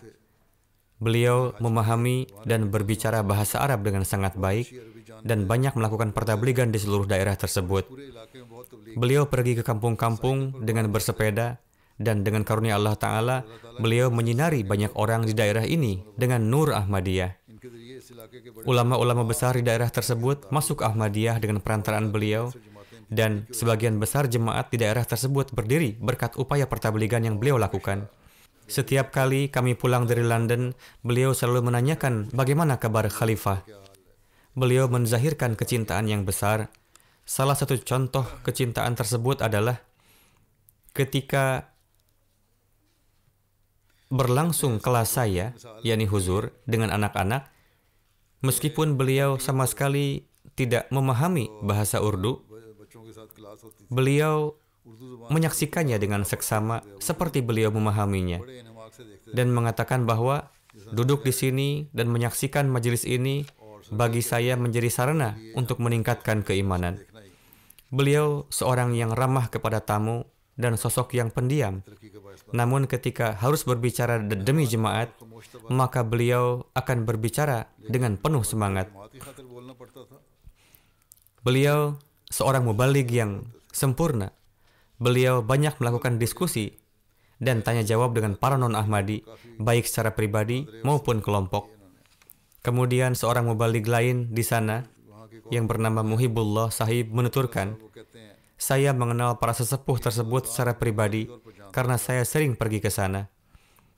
Beliau memahami dan berbicara bahasa Arab dengan sangat baik dan banyak melakukan pertabligan di seluruh daerah tersebut. पूरे इलाके में बहुत तबलीग Beliau pergi ke kampung-kampung dengan bersepeda dan dengan karunia Allah Ta'ala, beliau menyinari banyak orang di daerah ini dengan nur Ahmadiyah. इनके जरिए इस इलाके के बड़े Ulama-ulama besar di daerah tersebut masuk Ahmadiyah dengan perantaraan beliau, dan sebagian besar jemaat di daerah tersebut berdiri berkat upaya pertabligan yang beliau lakukan. Setiap kali kami pulang dari London, beliau selalu menanyakan bagaimana kabar khalifah. Beliau menzahirkan kecintaan yang besar. Salah satu contoh kecintaan tersebut adalah ketika berlangsung kelas saya, yakni huzur, dengan anak-anak, meskipun beliau sama sekali tidak memahami bahasa Urdu, बच्चों के साथ क्लास होती थी beliau उर्दू जुबान menyaksikannya dengan seksama seperti beliau memahaminya बड़े इनमाक से देखते dan mengatakan bahwa duduk di sini dan menyaksikan majelis ini bagi saya menjadi sarana untuk meningkatkan keimanan. Beliau seorang yang ramah kepada tamu dan sosok yang pendiam. Namun ketika harus berbicara demi jemaat, maka beliau akan berbicara dengan penuh semangat. माती खातिर बोलना पड़ता था Beliau seorang mubaligh yang sempurna. Beliau banyak melakukan diskusi dan tanya jawab dengan para non-Ahmadi, baik secara pribadi maupun kelompok. Kemudian seorang mubaligh lain di sana yang bernama Muhibullah Sahib menuturkan, वो कहते हैं saya mengenal para sesepuh tersebut secara pribadi karena saya sering pergi ke sana.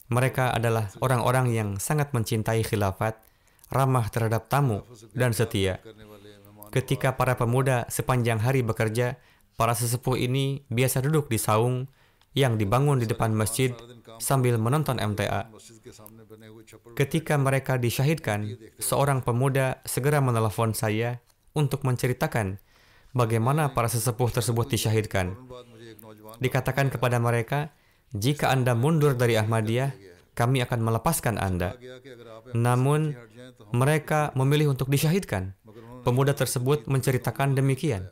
Mereka adalah orang-orang yang sangat mencintai khilafat, ramah terhadap tamu, dan setia. करने वाले मेहमान Ketika para pemuda sepanjang hari bekerja, para sesepuh ini biasa duduk di saung yang dibangun di depan masjid sambil menonton MTA. मस्जिद के सामने बने हुए छप्पर Ketika mereka disyahidkan, seorang pemuda segera menelepon saya untuk menceritakan bagaimana para sesepuh tersebut disyahidkan. बाद मुझे एक नौजवान Dikatakan kepada mereka, jika Anda mundur dari Ahmadiyah, kami akan melepaskan Anda. गया कि अगर आप Namun, हट जाएं तो mereka memilih untuk disyahidkan. Pemuda tersebut menceritakan demikian.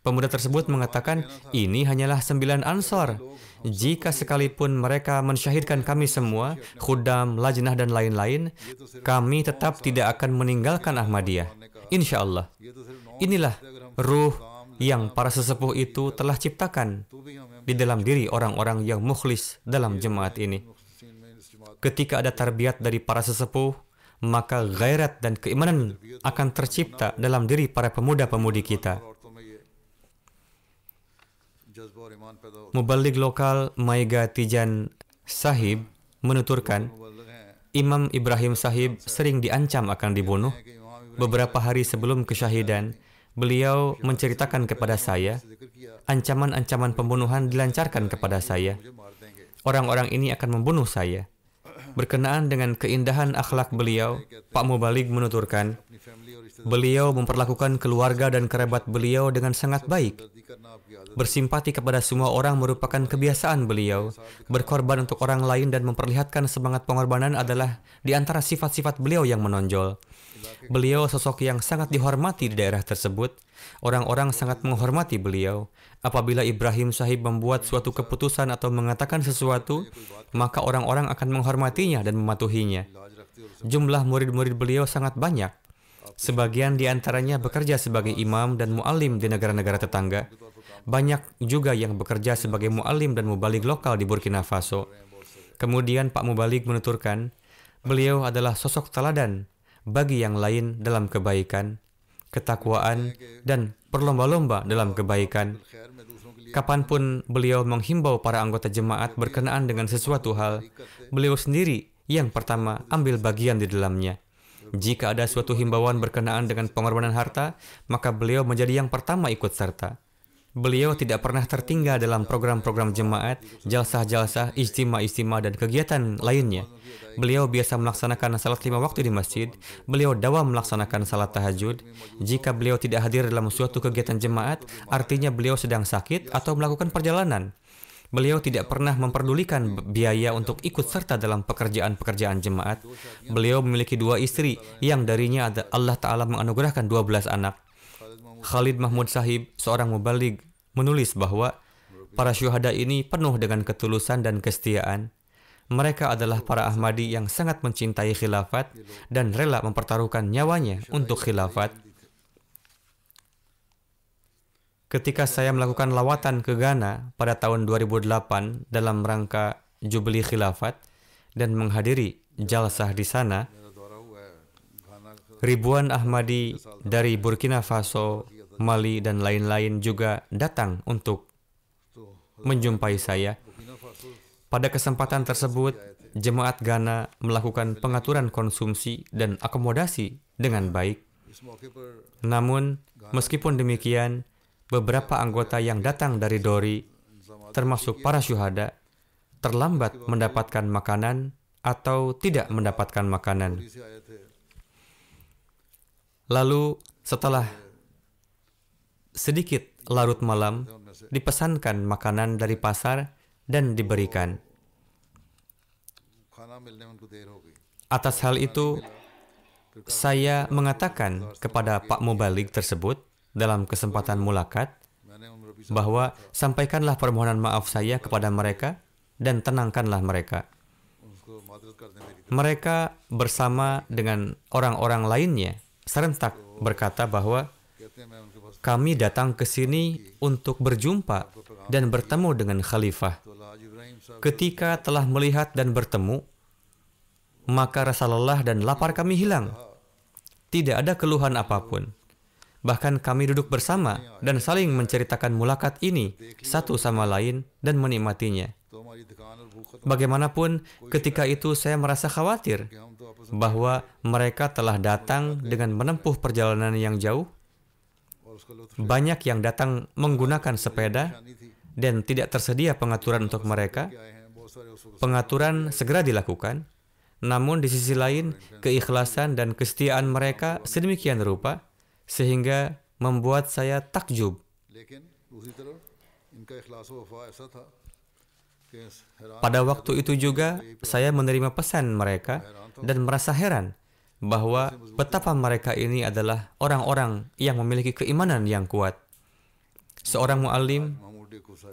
Pemuda tersebut mengatakan, ini hanyalah 9 ansor. Jika sekalipun mereka mensyahidkan kami semua, khudam, lajnah, dan lain-lain, kami tetap tidak akan meninggalkan Ahmadiyah. Insya Allah. ये तो सिर्फ नौ Inilah ruh yang para sesepuh itu telah ciptakan तो भी हमें di dalam diri orang-orang yang mukhlis dalam jemaat ini. मुख्तसीन में इस जमात Ketika ada tarbiyat dari para sesepuh, maka gairat dan keimanan akan tercipta dalam diri para pemuda-pemudi kita. औरतों में ये जज्बा और ईमान पैदा होता Mubaligh lokal Maiga Tijan Sahib menuturkan, मुबल्लिग हैं Imam Ibrahim Sahib sering diancam akan dibunuh. कि इमाम Beberapa hari sebelum kesyahidan, beliau menceritakan kepada saya, जिक्र किया ancaman-ancaman pembunuhan dilancarkan kepada saya. मुझे मार देंगे Orang-orang ini akan membunuh saya. Berkenaan dengan keindahan akhlak beliau, Pak Mubaligh menuturkan, अपनी फैमिली और रिश्तेदारी beliau memperlakukan keluarga dan kerabat beliau dengan sangat baik. करना आपकी आदत Bersimpati kepada semua orang merupakan kebiasaan beliau. Berkorban untuk orang lain dan memperlihatkan semangat pengorbanan adalah di antara sifat-sifat beliau yang menonjol. Beliau sosok yang sangat dihormati di daerah tersebut. Orang-orang sangat menghormati beliau. Apabila Ibrahim Sahib membuat suatu keputusan atau mengatakan sesuatu, maka orang-orang akan menghormatinya dan mematuhinya. लाज रखते और Jumlah murid-murid beliau sangat banyak. Sebagian di antaranya bekerja sebagai imam dan muallim di negara-negara tetangga. Banyak juga yang bekerja sebagai muallim dan mubaligh lokal di Burkina Faso. Kemudian Pak Mubaligh menuturkan, beliau adalah sosok teladan bagi yang lain dalam kebaikan, ketakwaan, dan berlomba-lomba dalam kebaikan. खैर में दूसरों के लिए Kapanpun beliau menghimbau para anggota jemaat berkenaan dengan sesuatu hal, beliau sendiri yang pertama ambil bagian di dalamnya. Jika ada suatu himbauan berkenaan dengan pengorbanan harta, maka beliau menjadi yang pertama ikut serta. Beliau tidak pernah tertinggal dalam program-program jemaat, jalsah-jalsah, ijtima-ijtima, dan kegiatan lainnya. Beliau biasa melaksanakan salat 5 waktu di masjid. Beliau dawam melaksanakan salat tahajud. Jika beliau tidak hadir dalam suatu kegiatan jemaat, artinya beliau sedang sakit atau melakukan perjalanan. Beliau tidak pernah memperdulikan biaya untuk ikut serta dalam pekerjaan-pekerjaan jemaat. Beliau memiliki 2 istri, yang darinya Allah Ta'ala menganugerahkan 12 anak. Khalid Mahmud Sahib, seorang mubaligh, menulis bahwa para syuhada ini penuh dengan ketulusan dan kesetiaan. Mereka adalah para Ahmadi yang sangat mencintai khilafat dan rela mempertaruhkan nyawanya untuk khilafat. Ketika saya melakukan lawatan ke Ghana pada tahun 2008 dalam rangka Jubli Khilafat dan menghadiri jalsah di sana, ribuan Ahmadi dari Burkina Faso, Mali, dan lain-lain juga datang untuk menjumpai saya. Pada kesempatan tersebut, jemaat Ghana melakukan pengaturan konsumsi dan akomodasi dengan baik. Namun, meskipun demikian, beberapa anggota yang datang dari Dori, termasuk para syuhada, terlambat mendapatkan makanan atau tidak mendapatkan makanan. Lalu, setelah sedikit larut malam, dipesankan makanan dari pasar dan diberikan. Atas hal itu, saya mengatakan kepada Pak Mubaligh tersebut dalam kesempatan mulakat bahwa sampaikanlah permohonan maaf saya kepada mereka dan tenangkanlah mereka. Mereka bersama dengan orang-orang lainnya serentak berkata bahwa kami datang ke sini untuk berjumpa dan bertemu dengan khalifah. Ketika telah melihat dan bertemu, maka rasa lelah dan lapar kami hilang. Tidak ada keluhan apapun. Bahkan kami duduk bersama dan saling menceritakan mulakat ini satu sama lain dan menikmatinya. Bagaimanapun, ketika itu saya merasa khawatir bahwa mereka telah datang dengan menempuh perjalanan yang jauh. Banyak yang datang menggunakan sepeda dan tidak tersedia pengaturan untuk mereka. Pengaturan segera dilakukan. Namun di sisi lain, keikhlasan dan kesetiaan mereka sedemikian rupa sehingga membuat saya takjub. Pada waktu itu juga, saya menerima pesan mereka dan merasa heran bahwa betapa mereka ini adalah orang-orang yang memiliki keimanan yang kuat. Seorang muallim,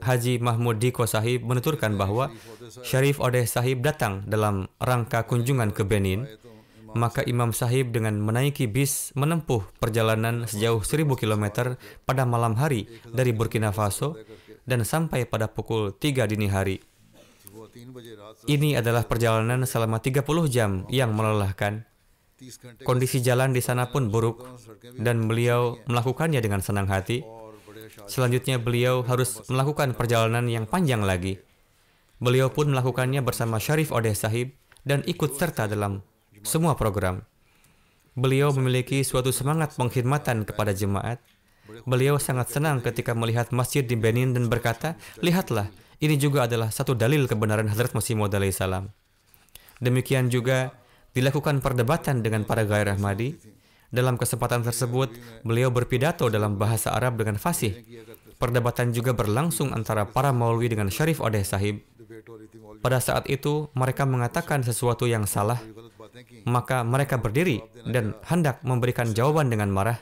Haji Mahmud Diko Sahib, menuturkan bahwa Syarif Odeh Sahib datang dalam rangka kunjungan ke Benin. Maka Imam Sahib dengan menaiki bis menempuh perjalanan sejauh 1000 km pada malam hari dari Burkina Faso dan sampai pada pukul 3 dini hari. Ini adalah perjalanan selama 30 jam yang melelahkan. Kondisi jalan di sana pun buruk dan beliau melakukannya dengan senang hati. Selanjutnya beliau harus melakukan perjalanan yang panjang lagi. Beliau pun melakukannya bersama Syarif Odeh Sahib dan ikut serta dalam semua program. Beliau memiliki suatu semangat pengkhidmatan kepada jemaat. Beliau sangat senang ketika melihat masjid di Benin dan berkata, lihatlah, ini juga adalah satu dalil kebenaran Hazrat Masih Maud alaihissalam. Demikian juga dilakukan perdebatan dengan para Ghair Ahmadi. Dalam kesempatan tersebut, beliau berpidato dalam bahasa Arab dengan fasih. Perdebatan juga berlangsung antara para maulwi dengan Syarif Odeh Sahib. Pada saat itu, mereka mengatakan sesuatu yang salah. Maka mereka berdiri dan hendak memberikan jawaban dengan marah.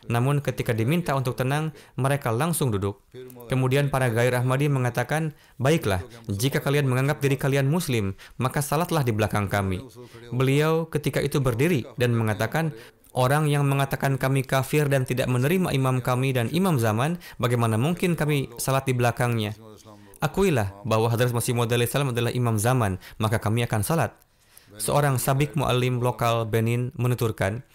Namun ketika diminta untuk tenang, mereka langsung duduk. Kemudian para Ghair Ahmadi mengatakan, baiklah, jika kalian menganggap diri kalian muslim, maka salatlah di belakang kami. Beliau ketika itu berdiri dan mengatakan, orang yang mengatakan kami kafir dan tidak menerima imam kami dan imam zaman, bagaimana mungkin kami salat di belakangnya? Akuilah bahwa Hazrat Masih Maud alaihissalam adalah imam zaman, maka kami akan salat. Seorang sabik muallim lokal Benin menuturkan,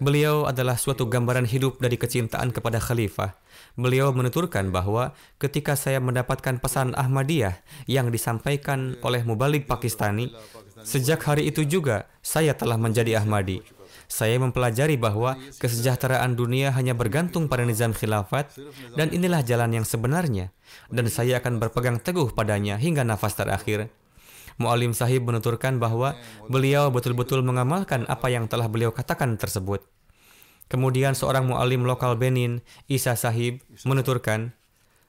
beliau adalah suatu gambaran hidup dari kecintaan kepada khalifah. Beliau menuturkan bahwa ketika saya mendapatkan pesan Ahmadiyah yang disampaikan oleh mubaligh Pakistani, sejak hari itu juga saya telah menjadi Ahmadi. saya mempelajari bahwa kesejahteraan dunia hanya bergantung pada nizam khilafat, dan inilah jalan yang sebenarnya, dan saya akan berpegang teguh padanya hingga nafas terakhir. Mu'allim Sahib menuturkan bahwa beliau betul-betul mengamalkan apa yang telah beliau katakan tersebut. Kemudian seorang mu'allim lokal Benin, Isa Sahib, menuturkan,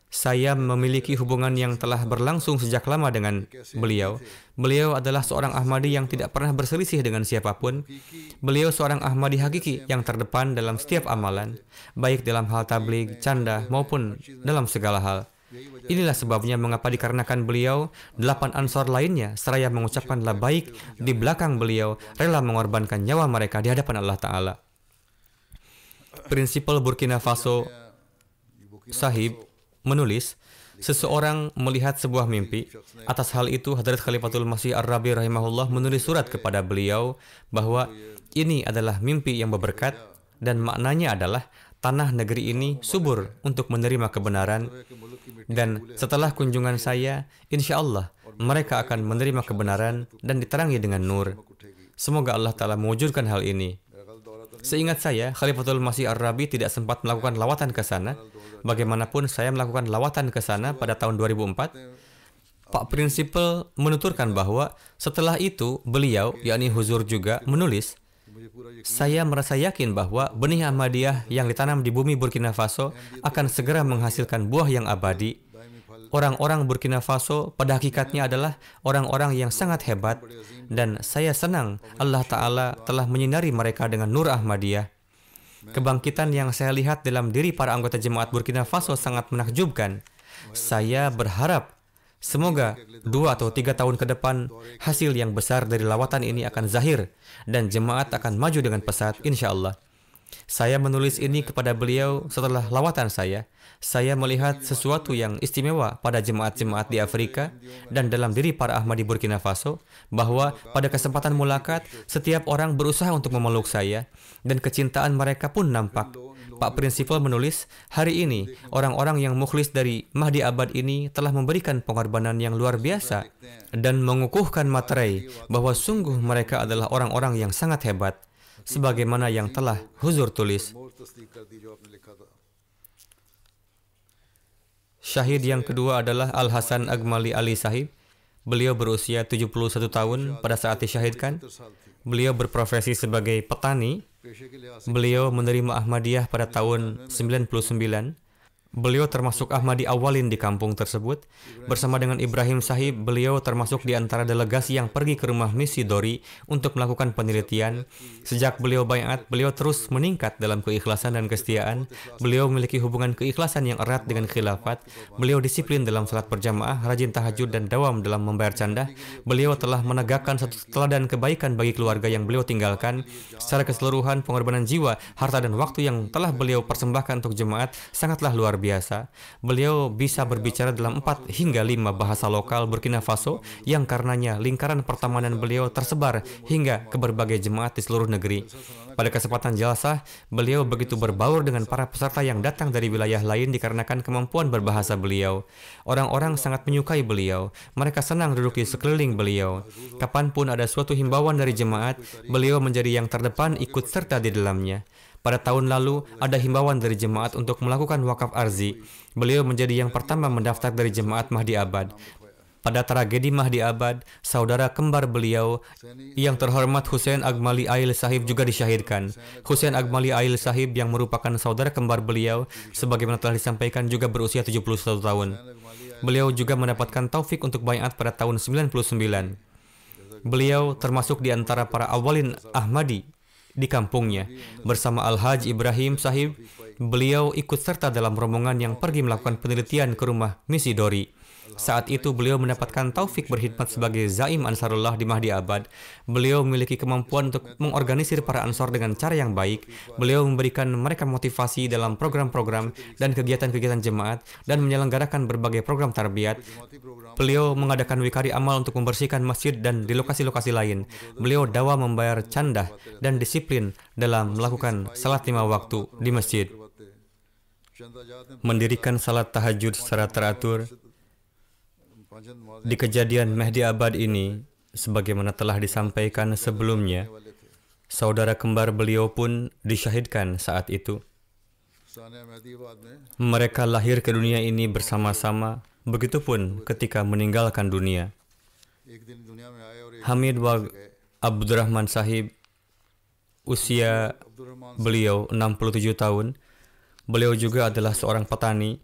saya memiliki hubungan yang telah berlangsung sejak lama dengan beliau. Beliau adalah seorang Ahmadi yang tidak pernah berselisih dengan siapapun. Beliau seorang Ahmadi hakiki yang terdepan dalam setiap amalan, baik dalam hal tabligh, canda, maupun dalam segala hal. Inilah sebabnya mengapa dikarenakan beliau, 8 ansor lainnya seraya mengucapkan labbaik di belakang beliau, rela mengorbankan nyawa mereka di hadapan Allah Ta'ala. Prinsipal Burkina Faso Sahib menulis, seseorang melihat sebuah mimpi. Atas hal itu, Hadrat Khalifatul Masih Ar-Rabi rahimahullah menulis surat kepada beliau bahwa ini adalah mimpi yang berberkat dan maknanya adalah tanah negeri ini subur untuk menerima kebenaran, dan setelah kunjungan saya, insya Allah mereka akan menerima kebenaran dan diterangi dengan nur. Semoga Allah Ta'ala mewujudkan hal ini. Seingat saya, Khalifatul Masih Ar-Rabi tidak sempat melakukan lawatan ke sana. Bagaimanapun saya melakukan lawatan ke sana pada tahun 2004. Pak Prinsipal menuturkan bahwa setelah itu beliau, yakni Huzur juga, menulis, saya merasa yakin bahwa benih Ahmadiyah yang ditanam di bumi Burkina Faso akan segera menghasilkan buah yang abadi. Orang-orang Burkina Faso pada hakikatnya adalah orang-orang yang sangat hebat, dan saya senang Allah Ta'ala telah menyinari mereka dengan nur Ahmadiyah. Kebangkitan yang saya lihat dalam diri para anggota jemaat Burkina Faso sangat menakjubkan. Saya berharap semoga 2 atau 3 tahun ke depan hasil yang besar dari lawatan ini akan zahir dan jemaat akan maju dengan pesat, insya Allah. Saya menulis ini kepada beliau setelah lawatan saya. Saya melihat sesuatu yang istimewa pada jemaat-jemaat di Afrika dan dalam diri para Ahmadi Burkina Faso, bahwa pada kesempatan mulakat, setiap orang berusaha untuk memeluk saya, dan kecintaan mereka pun nampak. Pak Prinsipal menulis, hari ini orang-orang yang mukhlis dari Mahdi Abad ini telah memberikan pengorbanan yang luar biasa dan mengukuhkan materai bahwa sungguh mereka adalah orang-orang yang sangat hebat, sebagaimana yang telah Huzur tulis. Syahid yang kedua adalah Al-Hasan Agmali Ali Sahib. Beliau berusia 71 tahun pada saat disyahidkan. Beliau berprofesi sebagai petani. Beliau menerima Ahmadiyah pada tahun 99. Beliau termasuk Ahmadi awalin di kampung tersebut. Bersama dengan Ibrahim Sahib, beliau termasuk di antara delegasi yang pergi ke rumah misi Dori untuk melakukan penelitian. Sejak beliau baiat, beliau terus meningkat dalam keikhlasan dan kesetiaan. Beliau memiliki hubungan keikhlasan yang erat dengan khilafat. Beliau disiplin dalam salat berjamaah, rajin tahajud, dan dawam dalam membayar canda. Beliau telah menegakkan satu teladan kebaikan bagi keluarga yang beliau tinggalkan. Secara keseluruhan, pengorbanan jiwa, harta, dan waktu yang telah beliau persembahkan untuk jemaat sangatlah luar biasa. Beliau bisa berbicara dalam 4 hingga 5 bahasa lokal Burkina Faso yang karenanya lingkaran pertemanan beliau tersebar hingga ke berbagai jemaat di seluruh negeri. Pada kesempatan jalsah, beliau begitu berbaur dengan para peserta yang datang dari wilayah lain dikarenakan kemampuan berbahasa beliau. Orang-orang sangat menyukai beliau. Mereka senang duduk di sekeliling beliau. Kapanpun ada suatu himbauan dari jemaat, beliau menjadi yang terdepan ikut serta di dalamnya. Pada tahun lalu, ada himbauan dari jemaat untuk melakukan wakaf arzi. Beliau menjadi yang pertama mendaftar dari jemaat Mahdi Abad. Pada tragedi Mahdi Abad, saudara kembar beliau yang terhormat Hussein Agmali Ail Sahib juga disyahidkan. Hussein Agmali Ail Sahib yang merupakan saudara kembar beliau, sebagaimana telah disampaikan, juga berusia 71 tahun. Beliau juga mendapatkan taufik untuk baiat pada tahun 99. Beliau termasuk di antara para awalin Ahmadi di kampungnya. Bersama Al-Haj Ibrahim Sahib, beliau ikut serta dalam rombongan yang pergi melakukan penelitian ke rumah misi Dori. Saat itu beliau mendapatkan taufik berkhidmat sebagai Zaim Ansarullah di Mahdi Abad. Beliau memiliki kemampuan untuk mengorganisir para ansor dengan cara yang baik. Beliau memberikan mereka motivasi dalam program-program dan kegiatan-kegiatan jemaat dan menyelenggarakan berbagai program tarbiyat. Beliau mengadakan wikari amal untuk membersihkan masjid dan di lokasi-lokasi lain. Beliau dawa membayar candah dan disiplin dalam melakukan salat 5 waktu di masjid. Mendirikan salat tahajud secara teratur. Di kejadian Mahdi Abad ini, sebagaimana telah disampaikan sebelumnya, Saudara kembar beliau pun disyahidkan saat itu. Sania मेहदीबाद में Mereka lahir ke dunia ini bersama-sama, begitupun ketika meninggalkan dunia. एक दिन दुनिया में आए और एक Hamid Wag Abdurrahman Sahib, usia Abdul Rahman beliau 67 tahun. Beliau juga adalah seorang petani.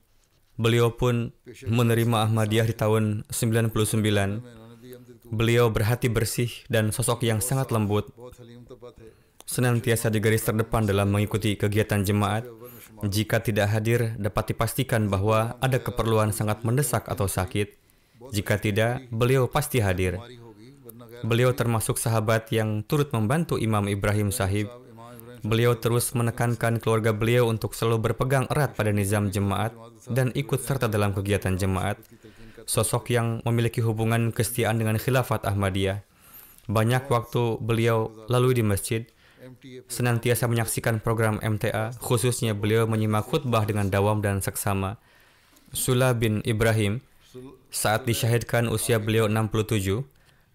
Beliau pun menerima Ahmadiyah di tahun 99. में उन्होंने भी अमजद को Beliau berhati bersih dan sosok yang sangat lembut, बहुत हलीम तबा थे senantiasa di garis terdepan dalam mengikuti kegiatan jemaat. Jika tidak hadir, dapat dipastikan bahwa ada keperluan sangat mendesak atau sakit. Jika tidak, beliau pasti hadir. बीमारी होगी वरना गैर Beliau termasuk sahabat yang turut membantu Imam Ibrahim Sahib. इमाम Ibrahim Beliau terus menekankan keluarga beliau untuk selalu berpegang erat pada nizam jemaat dan ikut serta dalam kegiatan jemaat. Sosok yang memiliki hubungan kesetiaan dengan khilafat Ahmadiyah. Banyak waktu beliau lalui di masjid, MTA senantiasa menyaksikan program MTA, khususnya beliau menyimak khutbah dengan dawam dan seksama. Sula bin Ibrahim, saat disyahidkan usia beliau 67,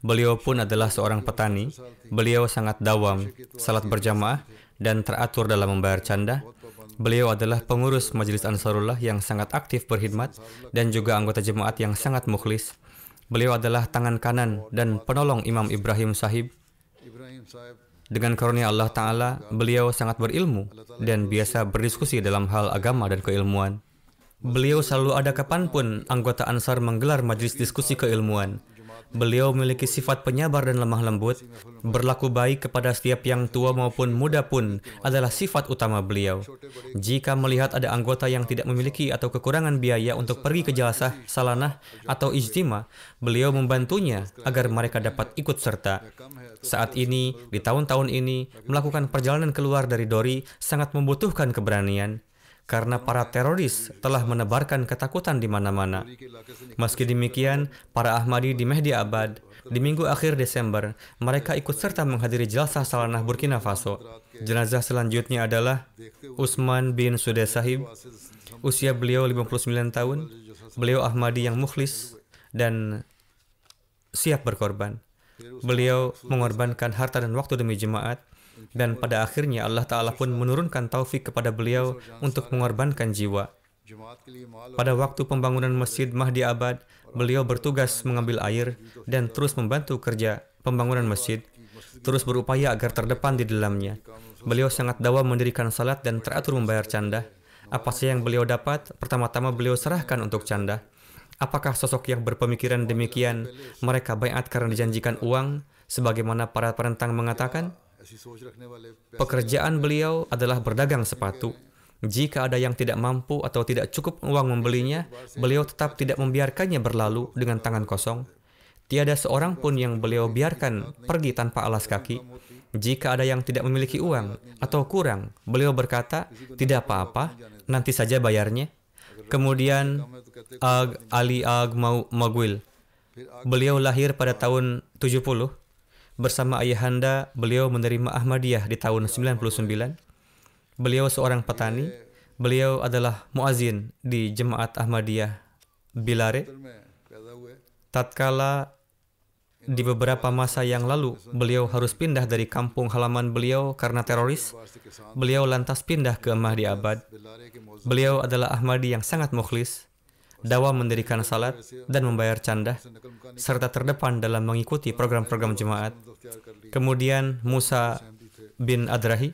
beliau pun adalah seorang petani. Beliau sangat dawam, salat berjamaah, dan teratur dalam membayar canda. Beliau adalah pengurus Majelis Ansarullah yang sangat aktif berkhidmat dan juga anggota jemaat yang sangat mukhlis. Beliau adalah tangan kanan dan penolong Imam Ibrahim Sahib. Ibrahim साहब Dengan karunia Allah Ta'ala, beliau sangat berilmu dan biasa berdiskusi dalam hal agama dan keilmuan. Beliau selalu ada kapanpun anggota Ansar menggelar majelis diskusi keilmuan. Beliau memiliki sifat penyabar dan lemah lembut. Berlaku baik kepada setiap yang tua maupun muda pun adalah sifat utama beliau. Jika melihat ada anggota yang tidak memiliki atau kekurangan biaya untuk pergi ke jalasah, salanah, atau ijtima, beliau membantunya agar mereka dapat ikut serta. Saat ini, di tahun-tahun ini, melakukan perjalanan keluar dari Dori sangat membutuhkan keberanian. Karena para teroris telah menebarkan ketakutan di mana-mana. Meski demikian, para Ahmadi di Mehdi Abad, di minggu akhir Desember, mereka ikut serta menghadiri Jalsah Salanah Burkina Faso. Jenazah selanjutnya adalah Usman bin Sude Sahib. Usia beliau 59 tahun. Beliau Ahmadi yang mukhlis dan siap berkorban. Beliau mengorbankan harta dan waktu demi jemaat. Dan pada akhirnya Allah Ta'ala pun menurunkan taufik kepada beliau untuk mengorbankan jiwa. जमात के लिए माल Pada waktu pembangunan Masjid Mahdi Abad, beliau bertugas mengambil air dan terus membantu kerja pembangunan masjid, terus berupaya agar terdepan di dalamnya. Beliau sangat dawam mendirikan salat dan teratur membayar canda. Apa saja yang beliau dapat, pertama-tama beliau serahkan untuk canda. Apakah sosok yang berpemikiran demikian, mereka baiat karena dijanjikan uang, sebagaimana para penentang mengatakan? ऐसी सोच रखने वाले Pekerjaan beliau adalah berdagang sepatu. Jika ada yang tidak mampu atau tidak cukup uang membelinya, beliau tetap tidak membiarkannya berlalu dengan tangan kosong. Tiada seorang pun yang beliau biarkan pergi tanpa alas kaki. Jika ada yang tidak memiliki uang atau kurang, beliau berkata, tidak apa-apa, nanti saja bayarnya. Kemudian Ali Ag Magwil, beliau lahir pada tahun 70. Bersama ayahanda, beliau menerima Ahmadiyah di tahun 99. Beliau seorang petani. Beliau adalah muazin di Jemaat Ahmadiyah Bilare. में पैदा हुए Tatkala di beberapa masa yang lalu, beliau harus pindah dari kampung halaman beliau karena teroris. Beliau lantas pindah ke Mahdi Abad. बिलारे के मौजूद Beliau adalah Ahmadi yang sangat mukhlis, dawam mendirikan salat dan membayar canda, serta terdepan dalam mengikuti program-program jemaat. Kemudian Musa bin Adrahi,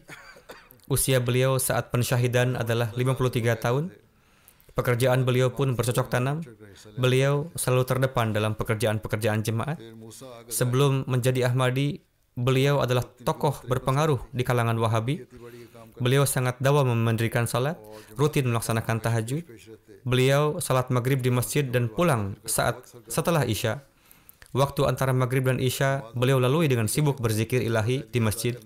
usia beliau saat pensyahidan adalah 53 tahun. Pekerjaan beliau pun bercocok tanam. Beliau selalu terdepan dalam pekerjaan-pekerjaan jemaat. Sebelum menjadi Ahmadi, beliau adalah tokoh berpengaruh di kalangan Wahabi. Beliau sangat dawam mendirikan salat, rutin melaksanakan tahajud. Beliau salat maghrib di masjid dan pulang setelah Isya. Waktu antara maghrib dan Isya, beliau lalui dengan sibuk berzikir ilahi di masjid.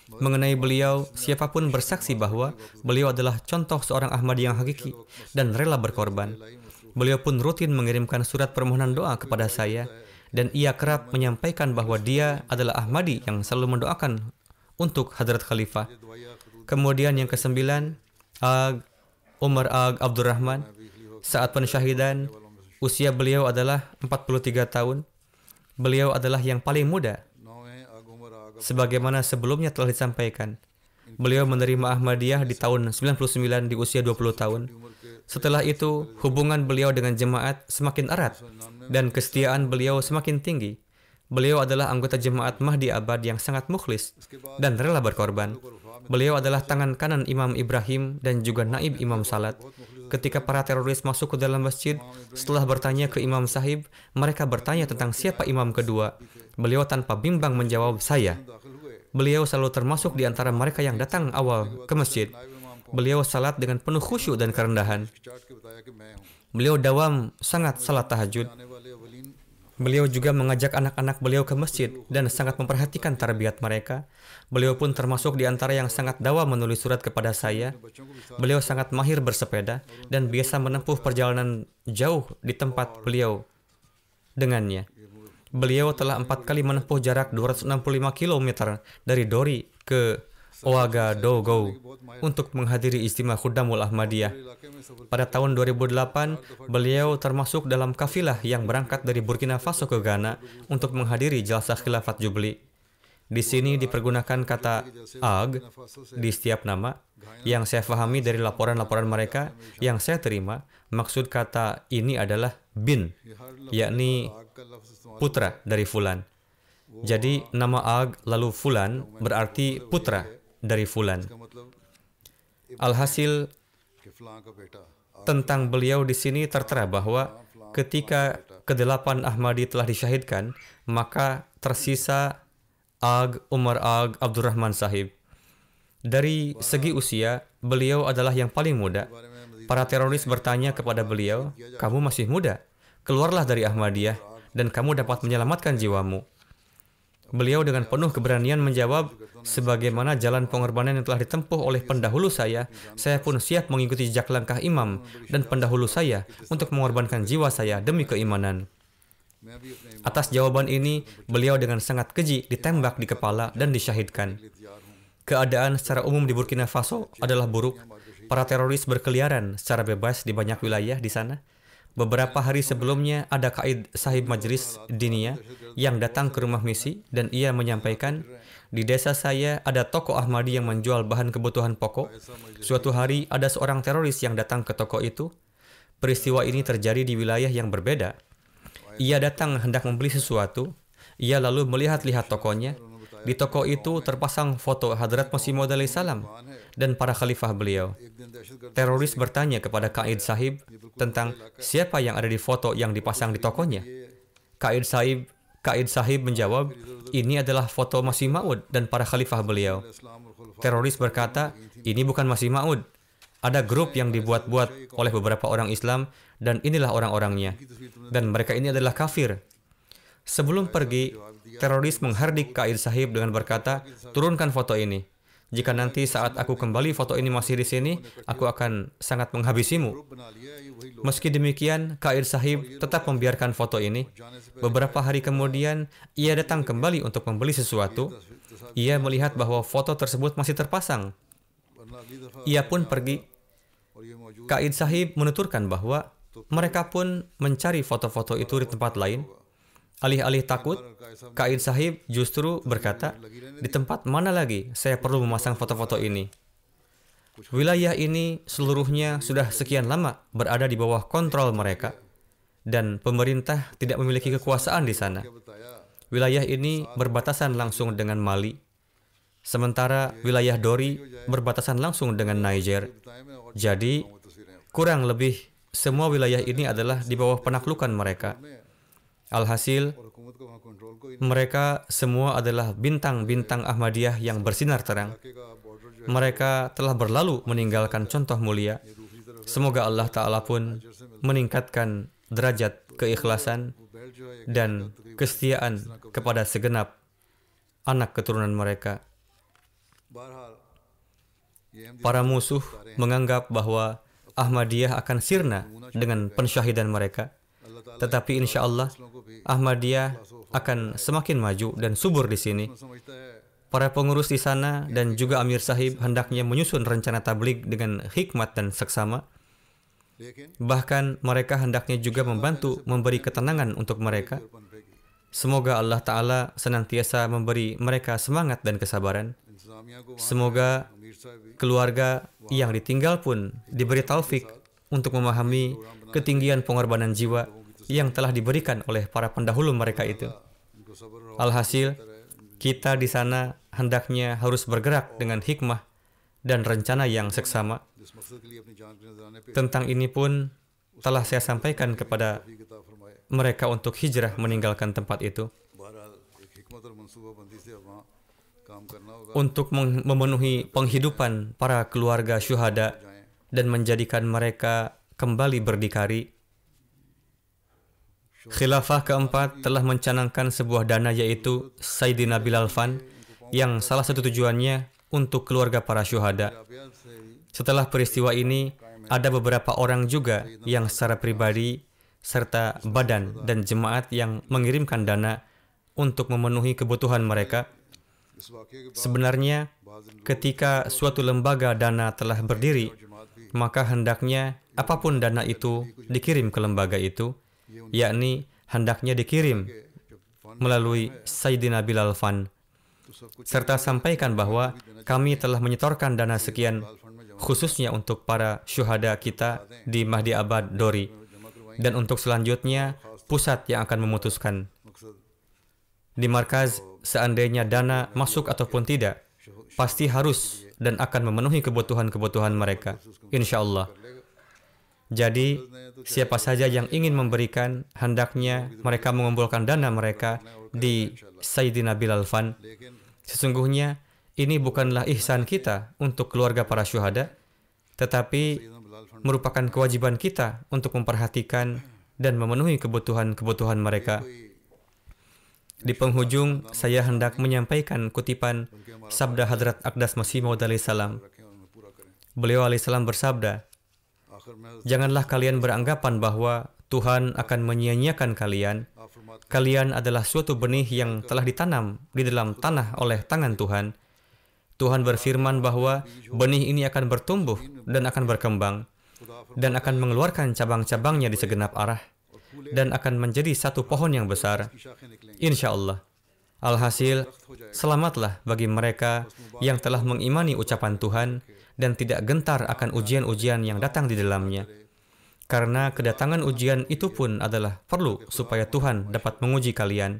Mengenai beliau, siapapun bersaksi bahwa beliau adalah contoh seorang Ahmadi yang hakiki dan rela berkorban. Beliau pun rutin mengirimkan surat permohonan doa kepada saya, dan ia kerap menyampaikan bahwa dia adalah Ahmadi yang selalu mendoakan untuk Hadrat Khalifah. Kemudian yang kesembilan, Umar Ag Abdurrahman. Saat pensyahidan, usia beliau adalah 43 tahun. Beliau adalah yang paling muda. 9 आग उमर आग sebagaimana sebelumnya telah disampaikan. Beliau menerima Ahmadiyah di tahun 99 di usia 20 tahun. Setelah itu, hubungan beliau dengan jemaat semakin erat dan kesetiaan beliau semakin tinggi. Beliau adalah anggota jemaat Mahdi Abad yang sangat mukhlis dan rela berkorban. Beliau adalah tangan kanan Imam Ibrahim dan juga naib Imam Salat. Ketika para teroris masuk ke dalam masjid, setelah bertanya ke Imam Sahib, mereka bertanya tentang siapa imam kedua. Beliau tanpa bimbang menjawab, "Saya." Beliau selalu termasuk di antara mereka yang datang awal ke masjid. Beliau salat dengan penuh khusyuk dan kerendahan. Beliau dawam sangat salat tahajud. Beliau juga mengajak anak-anak beliau ke masjid dan sangat memperhatikan tarbiyat mereka. Beliau pun termasuk di antara yang sangat dawam menulis surat kepada saya. Beliau sangat mahir bersepeda dan biasa menempuh perjalanan jauh di tempat beliau dengannya. Beliau telah 4 kali menempuh jarak 265 km dari Dori ke Ouagadougou untuk menghadiri istimewa Khuddamul Ahmadiyah. Pada tahun 2008, beliau termasuk dalam kafilah yang berangkat dari Burkina Faso ke Ghana untuk menghadiri Jalsah Khilafat Jubli. Di sini dipergunakan kata ag di setiap nama. Yang saya pahami dari laporan-laporan mereka yang saya terima, maksud kata ini adalah bin, yakni putra dari Fulan. Jadi nama ag lalu Fulan berarti putra dari Fulan. Alhasil, tentang beliau di sini tertera bahwa ketika ke-8 Ahmadi telah disyahidkan, maka tersisa Ag Umar Ag Abdurrahman Sahib. Dari segi usia, beliau adalah yang paling muda. Para teroris bertanya kepada beliau, "Kamu masih muda, keluarlah dari Ahmadiyah dan kamu dapat menyelamatkan jiwamu." Beliau dengan penuh keberanian menjawab, "Sebagaimana jalan pengorbanan yang telah ditempuh oleh pendahulu saya pun siap mengikuti jejak langkah imam dan pendahulu saya untuk mengorbankan jiwa saya demi keimanan." Atas jawaban ini, beliau dengan sangat keji ditembak di kepala dan disyahidkan. Keadaan secara umum di Burkina Faso adalah buruk. Para teroris berkeliaran secara bebas di banyak wilayah di sana. Beberapa hari sebelumnya ada Qaid Sahib Majlis Dinia yang datang ke rumah misi dan ia menyampaikan, "Di desa saya ada toko Ahmadi yang menjual bahan kebutuhan pokok. Suatu hari ada seorang teroris yang datang ke toko itu. Peristiwa ini terjadi di wilayah yang berbeda. Ia datang hendak membeli sesuatu. Ia lalu melihat-lihat tokonya. Di toko itu terpasang foto Hadrat Masih Maud alaihi salam dan para khalifah beliau. Teroris bertanya kepada Qaid Sahib tentang siapa yang ada di foto yang dipasang di tokonya. Qaid Sahib menjawab, "Ini adalah foto Masih Maud dan para khalifah beliau." Teroris berkata, "Ini bukan Masih Maud. Ada grup yang dibuat-buat oleh beberapa orang Islam dan inilah orang-orangnya. Dan mereka ini adalah kafir." Sebelum pergi, teroris menghardik Qaid Sahib dengan berkata, "Turunkan foto ini. Jika nanti saat aku kembali foto ini masih di sini, aku akan sangat menghabisimu." Meski demikian, Qaid Sahib tetap membiarkan foto ini. Beberapa hari kemudian, ia datang kembali untuk membeli sesuatu. Ia melihat bahwa foto tersebut masih terpasang. Ia pun pergi. Qaid Sahib menuturkan bahwa mereka pun mencari foto-foto itu di tempat lain. Alih-alih takut, Qaid Sahib justru berkata, "Di tempat mana lagi saya perlu memasang foto-foto ini? Wilayah ini seluruhnya sudah sekian lama berada di bawah kontrol mereka, dan pemerintah tidak memiliki kekuasaan di sana. Wilayah ini berbatasan langsung dengan Mali, sementara wilayah Dori berbatasan langsung dengan Niger. Jadi, kurang lebih semua wilayah ini adalah di bawah penaklukan mereka. Alhasil, mereka semua adalah bintang-bintang Ahmadiyah yang bersinar terang. Mereka telah berlalu meninggalkan contoh mulia. Semoga Allah Ta'ala pun meningkatkan derajat keikhlasan dan kesetiaan kepada segenap anak keturunan mereka. Para musuh menganggap bahwa Ahmadiyah akan sirna dengan pensyahidan mereka. Tetapi insya Allah, Ahmadiyah akan semakin maju dan subur di sini. Para pengurus di sana dan juga Amir Sahib hendaknya menyusun rencana tabligh dengan hikmat dan seksama. Bahkan mereka hendaknya juga membantu memberi ketenangan untuk mereka. Semoga Allah Ta'ala senantiasa memberi mereka semangat dan kesabaran. इंतजामिया को Semoga अमीर साहब भी keluarga yang ditinggal pun diberi taufik untuk memahami ketinggian pengorbanan jiwa yang telah diberikan oleh para pendahulu mereka itu. उनको सब्र और Alhasil, kita di sana hendaknya harus bergerak dengan hikmah dan rencana yang seksama. जिस मकसद के लिए अपनी जान के नजराने पे Tentang ini pun telah saya sampaikan kepada किताब फरमाए। mereka untuk hijrah meninggalkan tempat itu. बहरहाल एक हिकमत और मनसूबाबंदी से अब वहाँ काम करना होगा। Untuk memenuhi penghidupan para keluarga syuhada dan menjadikan mereka kembali berdikari. Khilafah keempat telah mencanangkan sebuah dana yaitu Sayyidina Bilal Fund yang salah satu tujuannya untuk keluarga para syuhada. अभ्यास से ही Setelah peristiwa ini, ada beberapa orang juga yang secara pribadi serta badan dan jemaat yang mengirimkan dana untuk memenuhi kebutuhan mereka. इस वाक़े के Sebenarnya, ketika suatu lembaga dana telah berdiri, maka hendaknya apapun dana itu dikirim ke lembaga itu, yakni hendaknya dikirim melalui Sayyidina Bilal Fund. Serta sampaikan bahwa kami telah menyetorkan dana sekian khususnya untuk para syuhada kita di Mahdi Abad Dori, dan untuk selanjutnya pusat yang akan memutuskan मकसद di markaz. Seandainya dana masuk ataupun tidak, pasti harus dan akan memenuhi kebutuhan-kebutuhan mereka, insya Allah. Jadi, siapa saja yang ingin memberikan, hendaknya mereka mengumpulkan dana mereka di Sayyidina Bilal Fund. Sesungguhnya, ini bukanlah ihsan kita untuk keluarga para syuhada, tetapi merupakan kewajiban kita untuk memperhatikan dan memenuhi kebutuhan-kebutuhan mereka. Di penghujung, saya hendak menyampaikan kutipan sabda Hadrat Aqdas Masih Maud alaihi salam. रखें और उन्हें पूरा करें। Beliau alaihissalam bersabda, आखिर में janganlah kalian beranggapan bahwa Tuhan akan menyia-nyiakan kalian. आप फरमाते Kalian adalah suatu benih yang telah ditanam di dalam tanah oleh tangan Tuhan. Tuhan berfirman bahwa benih ini akan bertumbuh dan akan berkembang dan akan mengeluarkan cabang-cabangnya di segenap arah dan akan menjadi satu pohon yang besar, की शाखें निकलेंगी। insya Allah. Alhasil, selamatlah bagi mereka yang telah mengimani ucapan Tuhan dan tidak gentar akan ujian-ujian yang datang di dalamnya. Karena kedatangan ujian itu pun adalah perlu supaya Tuhan dapat menguji kalian.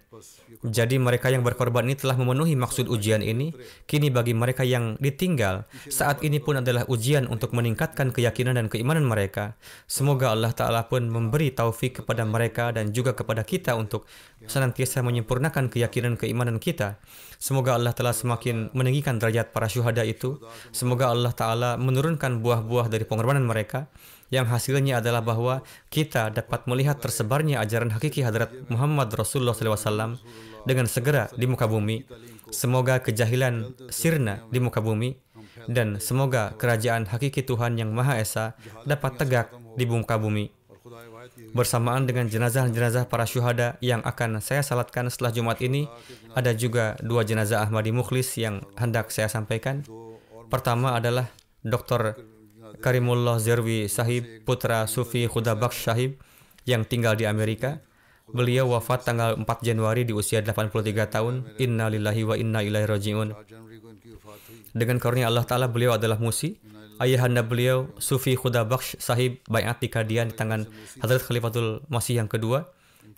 Jadi mereka yang berkorban ini telah memenuhi maksud ujian ini. Kini bagi mereka yang ditinggal, saat ini pun adalah ujian untuk meningkatkan keyakinan dan keimanan mereka. Semoga Allah Ta'ala pun memberi taufik kepada mereka dan juga kepada kita untuk senantiasa menyempurnakan keyakinan keimanan kita. Semoga Allah Ta'ala semakin meninggikan derajat para syuhada itu. Semoga Allah Ta'ala menurunkan buah-buah dari pengorbanan mereka, yang hasilnya adalah bahwa kita dapat melihat tersebarnya ajaran hakiki Hadrat Muhammad Rasulullah SAW dengan segera di muka bumi. Semoga kejahilan sirna di muka bumi, dan semoga kerajaan hakiki Tuhan yang Maha Esa dapat tegak di muka bumi. Bersamaan dengan jenazah-jenazah para syuhada yang akan saya salatkan setelah Jumat ini, ada juga dua jenazah Ahmadi Mukhlis yang hendak saya sampaikan. Pertama adalah Dr. Karimullah Zerwi Sahib, putra Sufi Khuda Baksh Sahib yang tinggal di Amerika. Beliau wafat tanggal 4 Januari di usia 83 tahun. Inna lillahi wa inna ilaihi raji'un. Dengan karunia Allah Ta'ala, beliau adalah musi. Ayahanda beliau, Sufi Khuda Baksh Sahib, baiat di Qadian di tangan Hadrat Khalifatul Masih yang kedua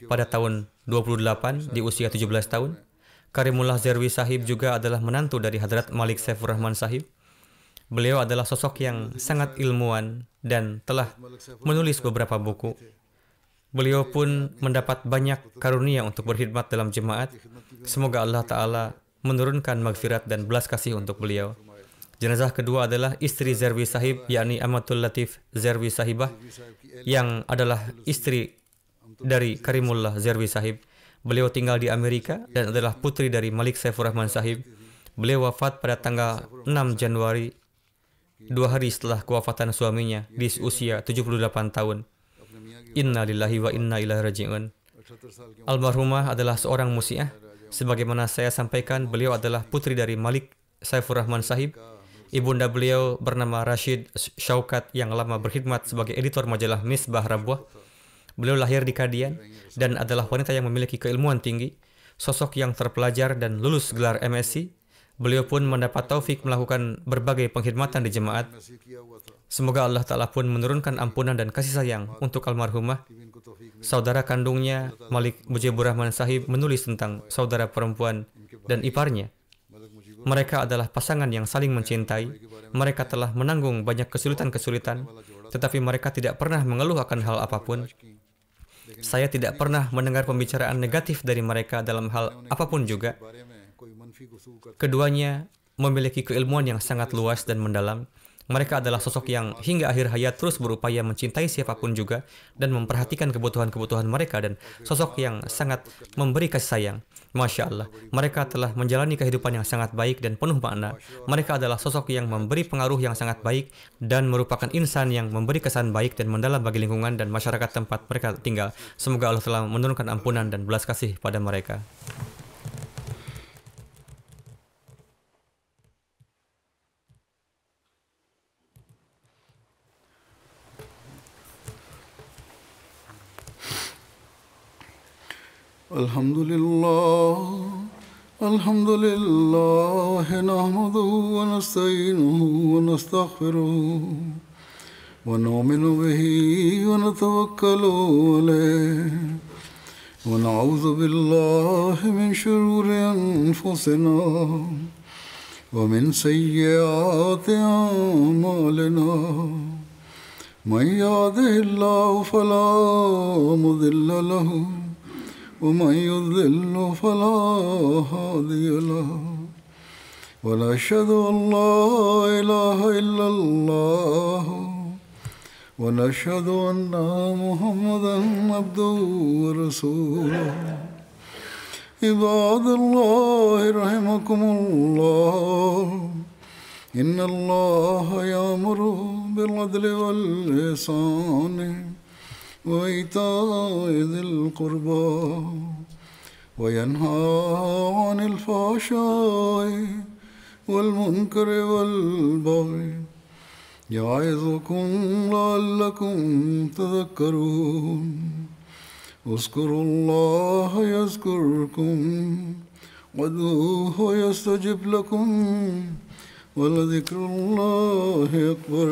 pada tahun 28 di usia 17 tahun. Karimullah Zerwi Sahib juga adalah menantu dari Hadrat Malik Saifur Rahman Sahib. Beliau adalah sosok yang sangat ilmuwan dan telah menulis beberapa buku. Beliau pun mendapat banyak karunia untuk berkhidmat dalam jemaat. Semoga Allah Ta'ala menurunkan maghfirat dan belas kasih untuk beliau. Jenazah kedua adalah istri Zerwi Sahib, yakni Amatul Latif Zerwi Sahibah, yang adalah istri dari Karimullah Zerwi Sahib. Beliau tinggal di Amerika dan adalah putri dari Malik Saifur Rahman Sahib. Beliau wafat pada tanggal 6 Januari, 2 hari setelah kewafatan suaminya di usia 78 tahun. Inna lillahi wa inna ilaihi raji'un. Almarhumah adalah seorang musiah. Sebagaimana saya sampaikan, beliau adalah putri dari Malik Saifur Rahman Sahib. Ibunda beliau bernama Rashid Syaukat yang lama berkhidmat sebagai editor majalah Misbah Rabwah. Beliau lahir di Kadian dan adalah wanita yang memiliki keilmuan tinggi, sosok yang terpelajar dan lulus gelar MSc. Beliau pun mendapat taufik melakukan berbagai pengkhidmatan di jemaat. Semoga Allah Ta'ala pun menurunkan ampunan dan kasih sayang untuk almarhumah. Saudara kandungnya, Malik Mujibur Rahman Sahib, menulis tentang saudara perempuan dan iparnya. Mereka adalah pasangan yang saling mencintai. Mereka telah menanggung banyak kesulitan-kesulitan, tetapi mereka tidak pernah mengeluh akan hal apapun. Saya tidak pernah mendengar pembicaraan negatif dari mereka dalam hal apapun juga. Keduanya memiliki keilmuan yang sangat luas dan mendalam. Mereka adalah sosok yang hingga akhir hayat terus berupaya mencintai siapapun juga dan memperhatikan kebutuhan-kebutuhan mereka, dan sosok yang sangat memberi kasih sayang. Masya Allah, mereka telah menjalani kehidupan yang sangat baik dan penuh makna. Mereka adalah sosok yang memberi pengaruh yang sangat baik dan merupakan insan yang memberi kesan baik dan mendalam bagi lingkungan dan masyarakat tempat mereka tinggal. Semoga Allah telah menurunkan ampunan dan belas kasih pada mereka. الحمد لله نحمده ونستعينه ونستغفره ونؤمن به ونتوكل عليه ونعوذ بالله من شرور أنفسنا ومن سيئات أعمالنا من يهده الله فلا مضل له ومن يضلل فلا هادي له ونشهد أن لا إله إلا الله ونشهد أن محمدا عبده ورسوله عباد الله رحمكم الله إن الله يأمر بالعدل والإحسان وإيتاء ذي القربى وينهى عن الفحشاء والمنكر والبغي يعظكم لعلكم تذكرون اذكروا الله يذكركم وادعوه يستجب لكم ولذكر الله أكبر